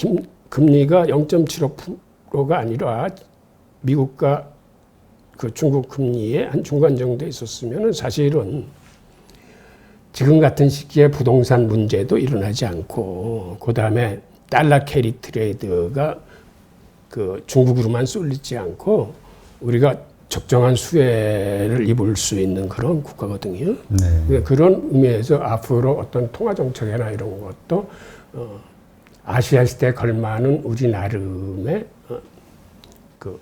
B: 금리가 0.75%가 아니라 미국과 그 중국 금리의 한 중간 정도에 있었으면 사실은 지금 같은 시기에 부동산 문제도 일어나지 않고 그다음에 달러 캐리 트레이드가 그 중국으로만 쏠리지 않고 우리가 적정한 수혜를 입을 수 있는 그런 국가거든요.
A: 네.
B: 그런 의미에서 앞으로 어떤 통화 정책이나 이런 것도 아시아 시대에 걸맞는 우리 나름의 그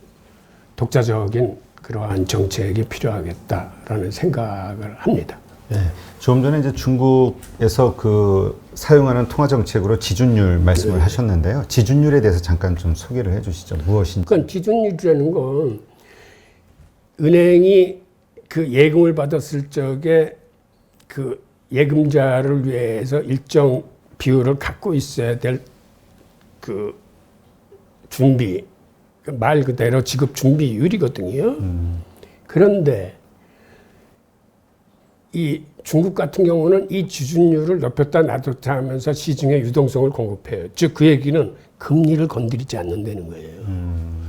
B: 독자적인 그러한 정책이 필요하겠다라는 생각을 합니다.
A: 네. 조금 전에 이제 중국에서 그 사용하는 통화 정책으로 지준율 말씀을 하셨는데요. 지준율에 대해서 잠깐 좀 소개를 해주시죠. 무엇인지.
B: 그러니까 지준율이라는 건 은행이 그 예금을 받았을 적에 그 예금자를 위해서 일정 비율을 갖고 있어야 될 그 준비, 말 그대로 지급 준비율이거든요. 그런데 이 중국 같은 경우는 이 지준율을 높였다 놔뒀다 하면서 시중에 유동성을 공급해요. 즉 그 얘기는 금리를 건드리지 않는다는 거예요.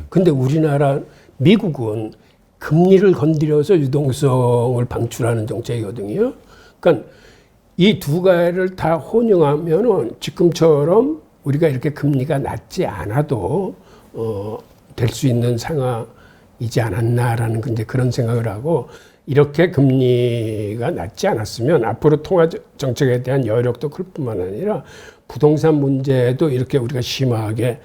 B: 근데 우리나라 미국은 금리를 건드려서 유동성을 방출하는 정책이거든요. 그러니까 이 두 가지를 다 혼용하면은 지금처럼 우리가 이렇게 금리가 낮지 않아도 될 수 있는 상황이지 않았나라는 이제 그런 생각을 하고, 이렇게 금리가 낮지 않았으면 앞으로 통화 정책에 대한 여력도 클 뿐만 아니라 부동산 문제도 이렇게 우리가 심하게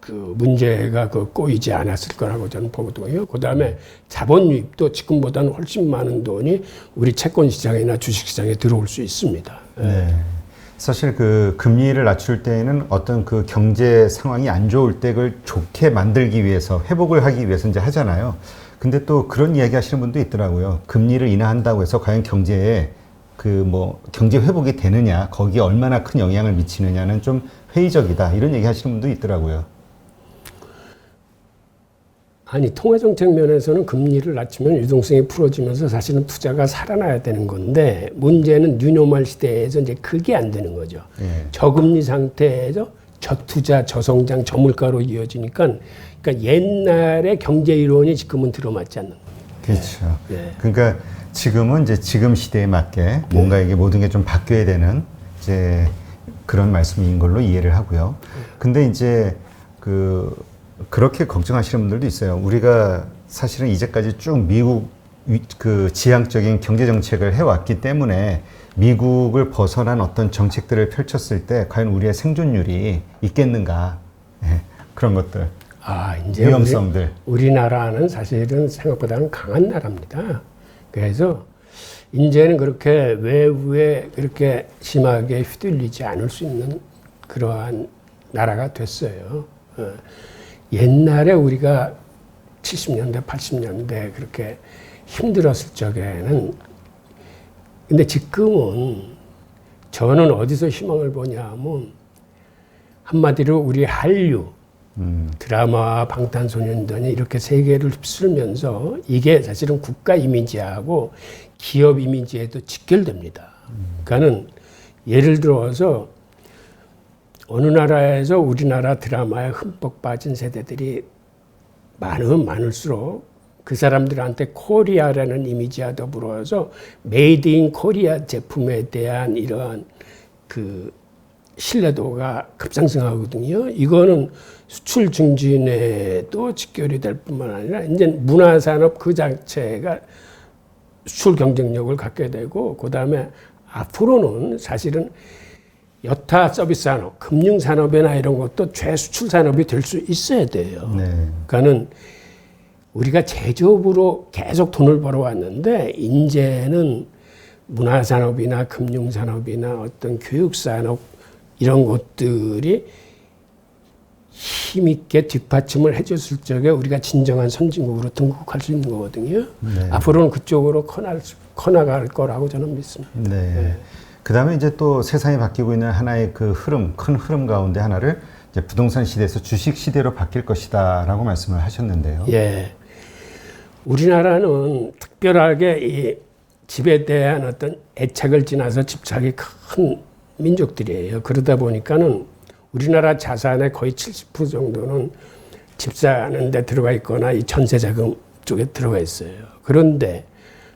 B: 그 문제가 꼬이지 않았을 거라고 저는 보거든요. 그 다음에 자본 유입도 지금보다는 훨씬 많은 돈이 우리 채권 시장이나 주식 시장에 들어올 수 있습니다.
A: 네. 사실 그 금리를 낮출 때에는 어떤 그 경제 상황이 안 좋을 때 그걸 좋게 만들기 위해서, 회복을 하기 위해서 이제 하잖아요. 근데 또 그런 이야기 하시는 분도 있더라고요. 금리를 인하한다고 해서 과연 경제에 경제 회복이 되느냐, 거기에 얼마나 큰 영향을 미치느냐는 좀 회의적이다, 이런 얘기 하시는 분도 있더라고요.
B: 아니, 통화정책 면에서는 금리를 낮추면 유동성이 풀어지면서 사실은 투자가 살아나야 되는 건데, 문제는 뉴노멀 시대에서 이제 그게 안 되는 거죠. 예. 저금리 상태에서 저투자, 저성장, 저물가로 이어지니까, 그러니까 옛날의 경제 이론이 지금은 들어맞지 않는 거예요.
A: 그렇죠. 예. 그러니까 지금은 이제 지금 시대에 맞게 뭔가 이게 모든 게 좀 바뀌어야 되는 이제 그런 말씀인 걸로 이해를 하고요. 근데 이제 그렇게 걱정하시는 분들도 있어요. 우리가 사실은 이제까지 쭉 미국 그 지향적인 경제 정책을 해왔기 때문에 미국을 벗어난 어떤 정책들을 펼쳤을 때 과연 우리의 생존율이 있겠는가? 네, 그런 것들.
B: 이제
A: 위험성들.
B: 우리나라는 사실은 생각보다는 강한 나라입니다. 그래서 이제는 그렇게 외부에 그렇게 심하게 휘둘리지 않을 수 있는 그러한 나라가 됐어요. 옛날에 우리가 70년대, 80년대 그렇게 힘들었을 적에는, 근데 지금은 저는 어디서 희망을 보냐면, 한마디로 우리 한류, 드라마와 방탄소년단이 이렇게 세계를 휩쓸면서 이게 사실은 국가 이미지하고 기업 이미지에도 직결됩니다. 그러니까는 예를 들어서 어느 나라에서 우리나라 드라마에 흠뻑 빠진 세대들이 많으면 많을수록 그 사람들한테 코리아라는 이미지와 더불어서 메이드 인 코리아 제품에 대한 이러한 그 신뢰도가 급상승하거든요. 이거는 수출 증진에도 직결이 될 뿐만 아니라 이제 문화산업 그 자체가 수출 경쟁력을 갖게 되고, 그 다음에 앞으로는 사실은 여타 서비스 산업, 금융 산업이나 이런 것도 최수출 산업이 될 수 있어야 돼요. 네. 그러니까는 우리가 제조업으로 계속 돈을 벌어왔는데, 이제는 문화 산업이나 금융 산업이나 어떤 교육 산업 이런 것들이 힘있게 뒷받침을 해줬을 적에 우리가 진정한 선진국으로 등극할 수 있는 거거든요. 네. 앞으로는 그쪽으로 커나갈 거라고 저는 믿습니다.
A: 네. 네. 그 다음에 이제 또 세상이 바뀌고 있는 하나의 그 흐름, 큰 흐름 가운데 하나를 이제 부동산 시대에서 주식 시대로 바뀔 것이다 라고 말씀을 하셨는데요.
B: 예. 우리나라는 특별하게 이 집에 대한 어떤 애착을 지나서 집착이 큰 민족들이에요. 그러다 보니까는 우리나라 자산의 거의 70% 정도는 집 사는 데 들어가 있거나 이 전세 자금 쪽에 들어가 있어요. 그런데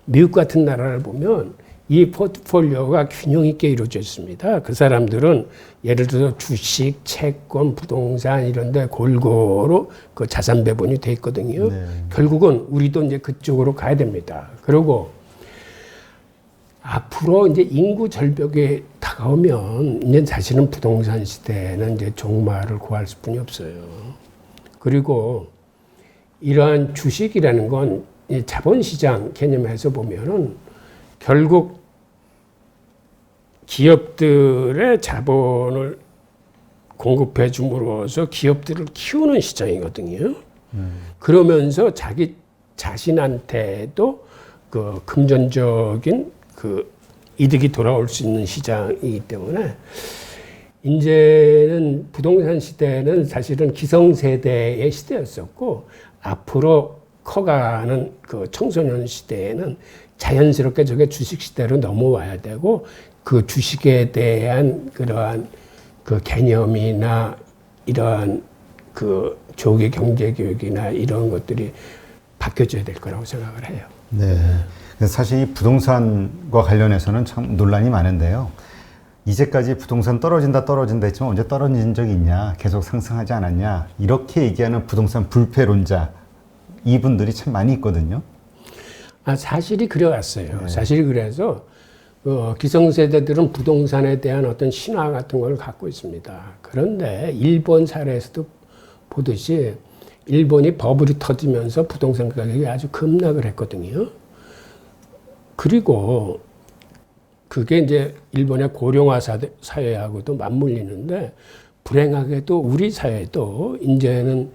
B: 미국 같은 나라를 보면 이 포트폴리오가 균형 있게 이루어져 있습니다. 그 사람들은 예를 들어서 주식, 채권, 부동산 이런 데 골고루 그 자산 배분이 돼 있거든요. 네. 결국은 우리도 이제 그쪽으로 가야 됩니다. 그리고 앞으로 이제 인구 절벽이 다가오면 이제 사실은 부동산 시대는 이제 종말을 구할 수뿐이 없어요. 그리고 이러한 주식이라는 건 이 자본시장 개념에서 보면은 결국 기업들의 자본을 공급해 줌으로써 기업들을 키우는 시장이거든요. 그러면서 자기 자신한테도 그 금전적인 그 이득이 돌아올 수 있는 시장이기 때문에 이제는 부동산 시대는 사실은 기성세대의 시대였었고, 앞으로 커가는 그 청소년 시대에는 자연스럽게 저게 주식 시대로 넘어와야 되고, 그 주식에 대한 그러한 그 개념이나 이러한 그 조기 경제 교육이나 이런 것들이 바뀌어져야 될 거라고 생각을 해요.
A: 네. 그래서 사실 이 부동산과 관련해서는 참 논란이 많은데요. 이제까지 부동산 떨어진다 했지만 언제 떨어진 적이 있냐, 계속 상승하지 않았냐, 이렇게 얘기하는 부동산 불패론자 이분들이 참 많이 있거든요.
B: 사실이 그래왔어요. 네. 사실이 그래서 기성세대들은 부동산에 대한 어떤 신화 같은 걸 갖고 있습니다. 그런데 일본 사례에서도 보듯이 일본이 버블이 터지면서 부동산 가격이 아주 급락을 했거든요. 그리고 그게 이제 일본의 고령화 사회하고도 맞물리는데, 불행하게도 우리 사회도 이제는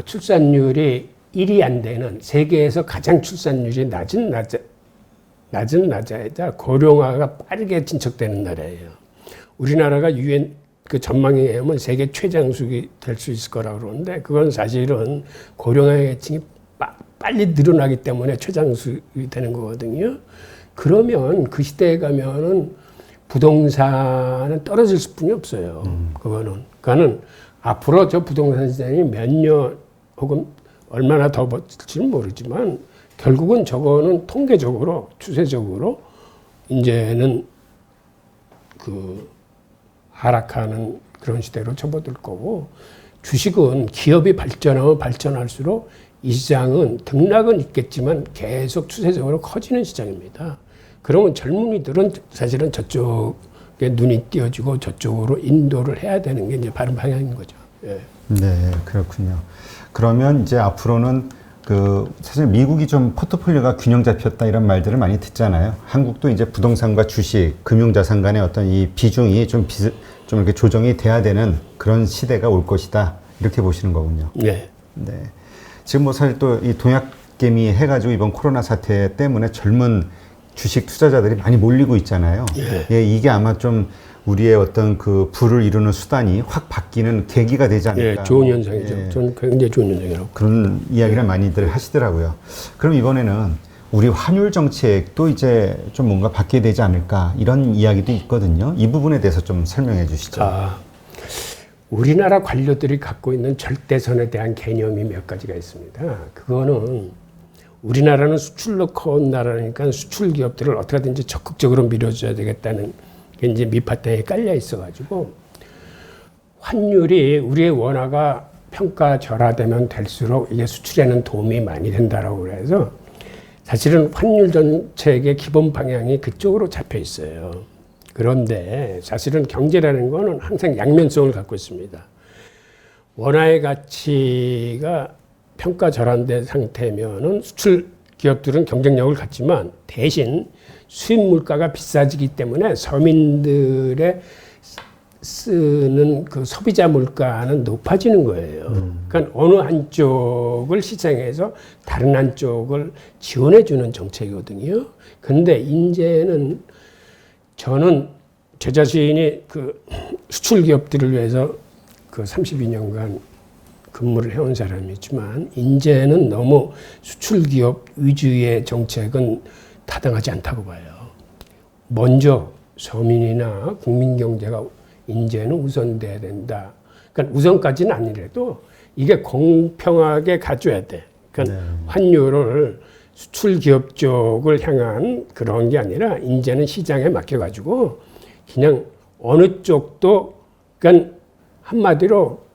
B: 출산율이 1이 안 되는, 세계에서 가장 출산율이 낮은 나라에다 고령화가 빠르게 진척되는 나라예요. 우리나라가 유엔 그 전망에 의하면 세계 최장수기 될 수 있을 거라고 그러는데, 그건 사실은 고령화 계층이 빨리 늘어나기 때문에 최장수기 되는 거거든요. 그러면 그 시대에 가면은 부동산은 떨어질 수뿐이 없어요. 그거는 앞으로 저 부동산 시장이 몇 년 혹은 얼마나 더 버틸지는 모르지만, 결국은 저거는 통계적으로, 추세적으로 이제는 그 하락하는 그런 시대로 접어들 거고, 주식은 기업이 발전하면 발전할수록 이 시장은 등락은 있겠지만 계속 추세적으로 커지는 시장입니다. 그러면 젊은이들은 사실은 저쪽에 눈이 띄어지고 저쪽으로 인도를 해야 되는 게 이제 바른 방향인 거죠. 예.
A: 네, 그렇군요. 그러면 이제 앞으로는 사실 미국이 좀 포트폴리오가 균형 잡혔다 이런 말들을 많이 듣잖아요. 한국도 이제 부동산과 주식, 금융자산 간의 어떤 이 비중이 좀 이렇게 조정이 돼야 되는 그런 시대가 올 것이다. 이렇게 보시는 거군요.
B: 네.
A: 네. 지금 뭐 사실 또 이 동학개미 해가지고 이번 코로나 사태 때문에 젊은 주식 투자자들이 많이 몰리고 있잖아요. 예, 이게 아마 좀 우리의 어떤 그 부를 이루는 수단이 확 바뀌는 계기가 되지 않을까.
B: 예, 좋은 현상이죠.
A: 예.
B: 저는 굉장히 좋은 현상이라고.
A: 그런 이야기를 많이들 하시더라고요. 그럼 이번에는 우리 환율 정책도 이제 좀 뭔가 바뀌어야 되지 않을까 이런 이야기도 있거든요. 이 부분에 대해서 좀 설명해 주시죠.
B: 우리나라 관료들이 갖고 있는 절대선에 대한 개념이 몇 가지가 있습니다. 그거는 우리나라는 수출로 커온 나라니까 수출 기업들을 어떻게든지 적극적으로 밀어줘야 되겠다는 게 이제 밑바탕에 깔려 있어가지고, 환율이 우리의 원화가 평가절하되면 될수록 이게 수출에는 도움이 많이 된다라고 그래서 사실은 환율 정책의 기본 방향이 그쪽으로 잡혀 있어요. 그런데 사실은 경제라는 거는 항상 양면성을 갖고 있습니다. 원화의 가치가 평가절하된 상태면은 수출 기업들은 경쟁력을 갖지만, 대신 수입 물가가 비싸지기 때문에 서민들의 쓰는 그 소비자 물가는 높아지는 거예요. 그러니까 어느 한쪽을 시장에서 다른 한쪽을 지원해 주는 정책이거든요. 근데 이제는 저는 제 자신이 그 수출 기업들을 위해서 그 32년간 근무를 해온 사람이지만, 이제는 너무 수출 기업 위주의 정책은 타당하지 않다고 봐요. 먼저 서민이나 국민 경제가 이제는 우선돼야 된다. 그러니까 우선까지는 아니래도 이게 공평하게 가져야 돼. 그러니까 환율을 수출 기업 쪽을 향한 그런 게 아니라 이제는 시장에 맡겨가지고 그냥 어느 쪽도, 그러니까 한마디로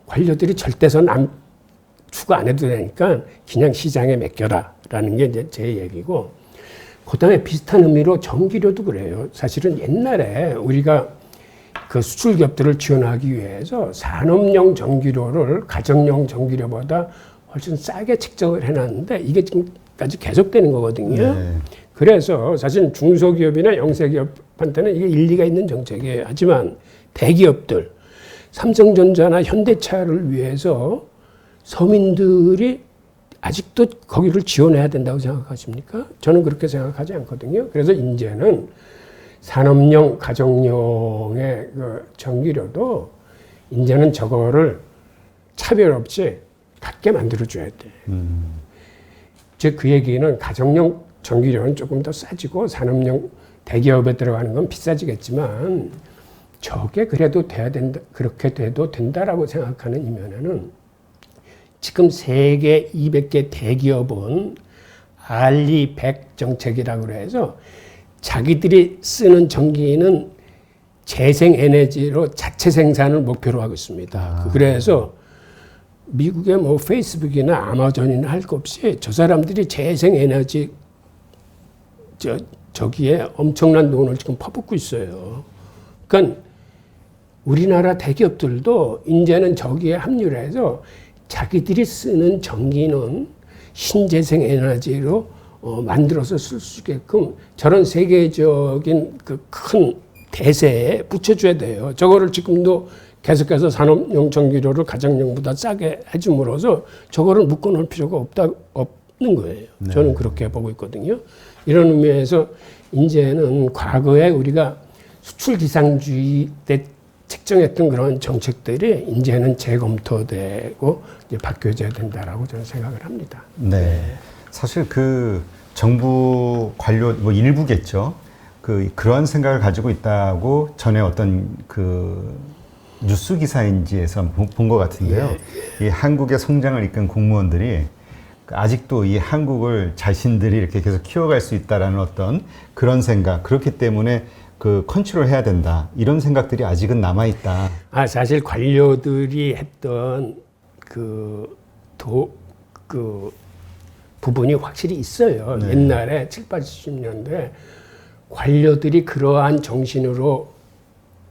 B: 관료들이 절대선 추구 안 해도 되니까 그냥 시장에 맡겨라라는 게 이제 제 얘기고, 그다음에 비슷한 의미로 전기료도 그래요. 사실은 옛날에 우리가 그 수출 기업들을 지원하기 위해서 산업용 전기료를 가정용 전기료보다 훨씬 싸게 책정을 해놨는데, 이게 지금까지 계속되는 거거든요. 네. 그래서 사실 중소기업이나 영세기업한테는 이게 일리가 있는 정책이에요. 하지만 대기업들, 삼성전자나 현대차를 위해서 서민들이 아직도 거기를 지원해야 된다고 생각하십니까? 저는 그렇게 생각하지 않거든요. 그래서 이제는 산업용, 가정용의 그 전기료도 이제는 저거를 차별 없이 같게 만들어줘야 돼. 즉, 그 얘기는 가정용 전기료는 조금 더 싸지고 산업용 대기업에 들어가는 건 비싸지겠지만, 저게 그래도 돼야 된다, 그렇게 돼도 된다라고 생각하는 이면에는 지금 세계 200개 대기업은 RE100 정책이라고 해서 자기들이 쓰는 전기는 재생에너지로 자체 생산을 목표로 하고 있습니다. 그래서 미국의 뭐 페이스북이나 아마존이나 할 것 없이 저 사람들이 재생에너지 저기에 엄청난 돈을 지금 퍼붓고 있어요. 그러니까 우리나라 대기업들도 이제는 저기에 합류를 해서 자기들이 쓰는 전기는 신재생 에너지로 만들어서 쓸 수 있게끔 저런 세계적인 그 큰 대세에 붙여줘야 돼요. 저거를 지금도 계속해서 산업용 전기료를 가정용보다 싸게 해줌으로써 저거를 묶어놓을 필요가 없는 거예요. 네. 저는 그렇게 보고 있거든요. 이런 의미에서 이제는 과거에 우리가 수출 기상주의 때 책정했던 그런 정책들이 이제는 재검토되고 이제 바뀌어져야 된다라고 저는 생각을 합니다.
A: 네. 사실 그 정부 관료 뭐 일부겠죠. 그러한 생각을 가지고 있다고 전에 어떤 그 뉴스 기사인지에서 본 것 같은데요. 이 한국의 성장을 이끈 공무원들이 아직도 이 한국을 자신들이 이렇게 계속 키워갈 수 있다라는 어떤 그런 생각, 그렇기 때문에 그 컨트롤 해야 된다, 이런 생각들이 아직은 남아 있다.
B: 사실 관료들이 했던 그 부분이 확실히 있어요. 네. 옛날에 7, 80년대 관료들이 그러한 정신으로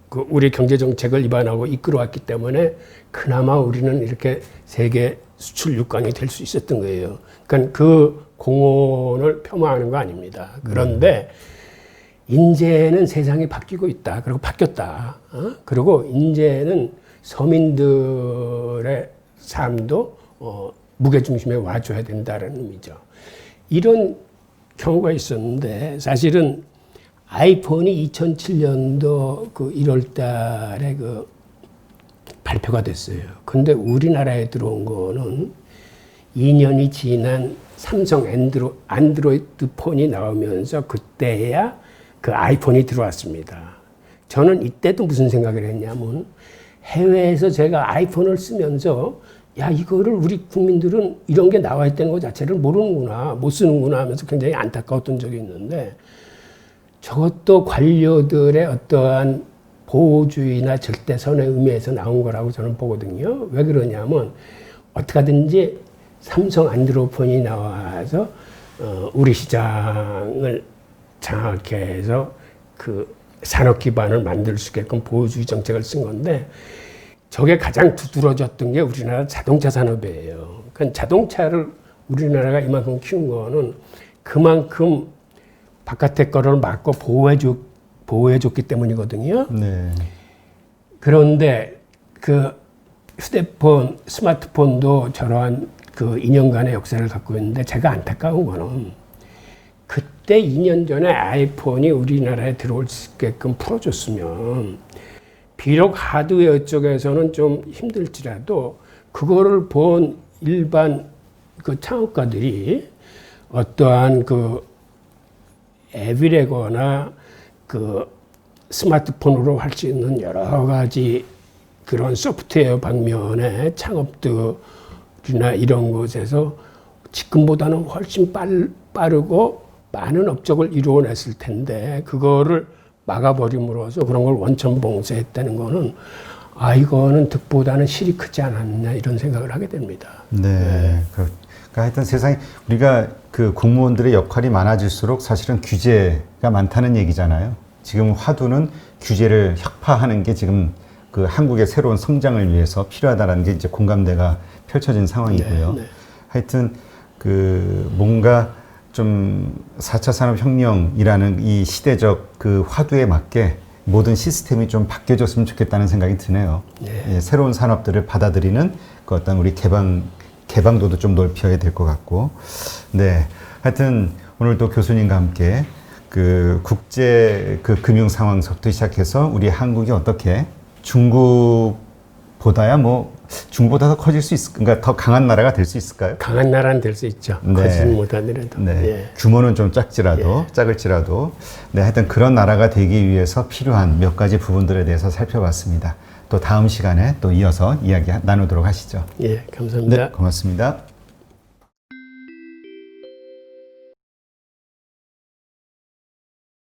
B: 그 우리 경제 정책을 입안하고 이끌어왔기 때문에 그나마 우리는 이렇게 세계 수출 6강이 될 수 있었던 거예요. 그러니까 그 공헌을 폄하하는 거 아닙니다. 그런데 이제는 세상이 바뀌고 있다. 그리고 바뀌었다. 그리고 이제는 서민들의 삶도 무게중심에 와줘야 된다는 의미죠. 이런 경우가 있었는데 사실은 아이폰이 2007년도 그 1월 달에 그 발표가 됐어요. 근데 우리나라에 들어온 거는 2년이 지난 삼성 안드로이드 폰이 나오면서 그때야 그 아이폰이 들어왔습니다. 저는 이때도 무슨 생각을 했냐면 해외에서 제가 아이폰을 쓰면서 야, 이거를 우리 국민들은 이런 게 나와 있다는 것 자체를 모르는구나, 못 쓰는구나 하면서 굉장히 안타까웠던 적이 있는데 저것도 관료들의 어떠한 보호주의나 절대선의 의미에서 나온 거라고 저는 보거든요. 왜 그러냐면 어떻게 하든지 삼성 안드로이드폰이 나와서 우리 시장을 장악해 해서 그 산업 기반을 만들 수 있게끔 보호주의 정책을 쓴 건데 저게 가장 두드러졌던 게 우리나라 자동차 산업이에요. 그러니까 자동차를 우리나라가 이만큼 키운 거는 그만큼 바깥의 거를 막고 보호해줬기 때문이거든요. 네. 그런데 그 휴대폰, 스마트폰도 저러한 그 2년간의 역사를 갖고 있는데 제가 안타까운 거는 그때 2년 전에 아이폰이 우리나라에 들어올 수 있게끔 풀어줬으면 비록 하드웨어 쪽에서는 좀 힘들지라도 그거를 본 일반 그 창업가들이 어떠한 그 앱이라거나 그 스마트폰으로 할 수 있는 여러 가지 그런 소프트웨어 방면의 창업들이나 이런 곳에서 지금보다는 훨씬 빠르고 많은 업적을 이루어냈을 텐데 그거를 막아버림으로써 그런 걸 원천봉쇄했다는 거는 이거는 득보다는 실이 크지 않았냐 이런 생각을 하게 됩니다.
A: 네. 그러니까 하여튼 세상에 우리가 그 공무원들의 역할이 많아질수록 사실은 규제가 많다는 얘기잖아요. 지금 화두는 규제를 혁파하는 게 지금 그 한국의 새로운 성장을 위해서 필요하다는 게 이제 공감대가 펼쳐진 상황이고요. 네, 네. 하여튼 그 뭔가 좀 4차 산업혁명이라는 이 시대적 그 화두에 맞게 모든 시스템이 좀 바뀌어졌으면 좋겠다는 생각이 드네요. 네. 예, 새로운 산업들을 받아들이는 그 어떤 우리 개방도도 좀 넓혀야 될 것 같고. 네. 하여튼 오늘도 교수님과 함께 그 국제 그 금융 상황서부터 시작해서 우리 한국이 어떻게 중국보다야 뭐 중국보다 더 커질 수 있을, 그러니까 더 강한 나라가 될 수 있을까요?
B: 강한 나라는 될 수 있죠. 네. 커지지 못하더라도.
A: 네. 예. 규모는 좀 작지라도, 작을지라도. 네, 하여튼 그런 나라가 되기 위해서 필요한 몇 가지 부분들에 대해서 살펴봤습니다. 또 다음 시간에 또 이어서 이야기 나누도록 하시죠.
B: 예, 감사합니다.
A: 네, 고맙습니다.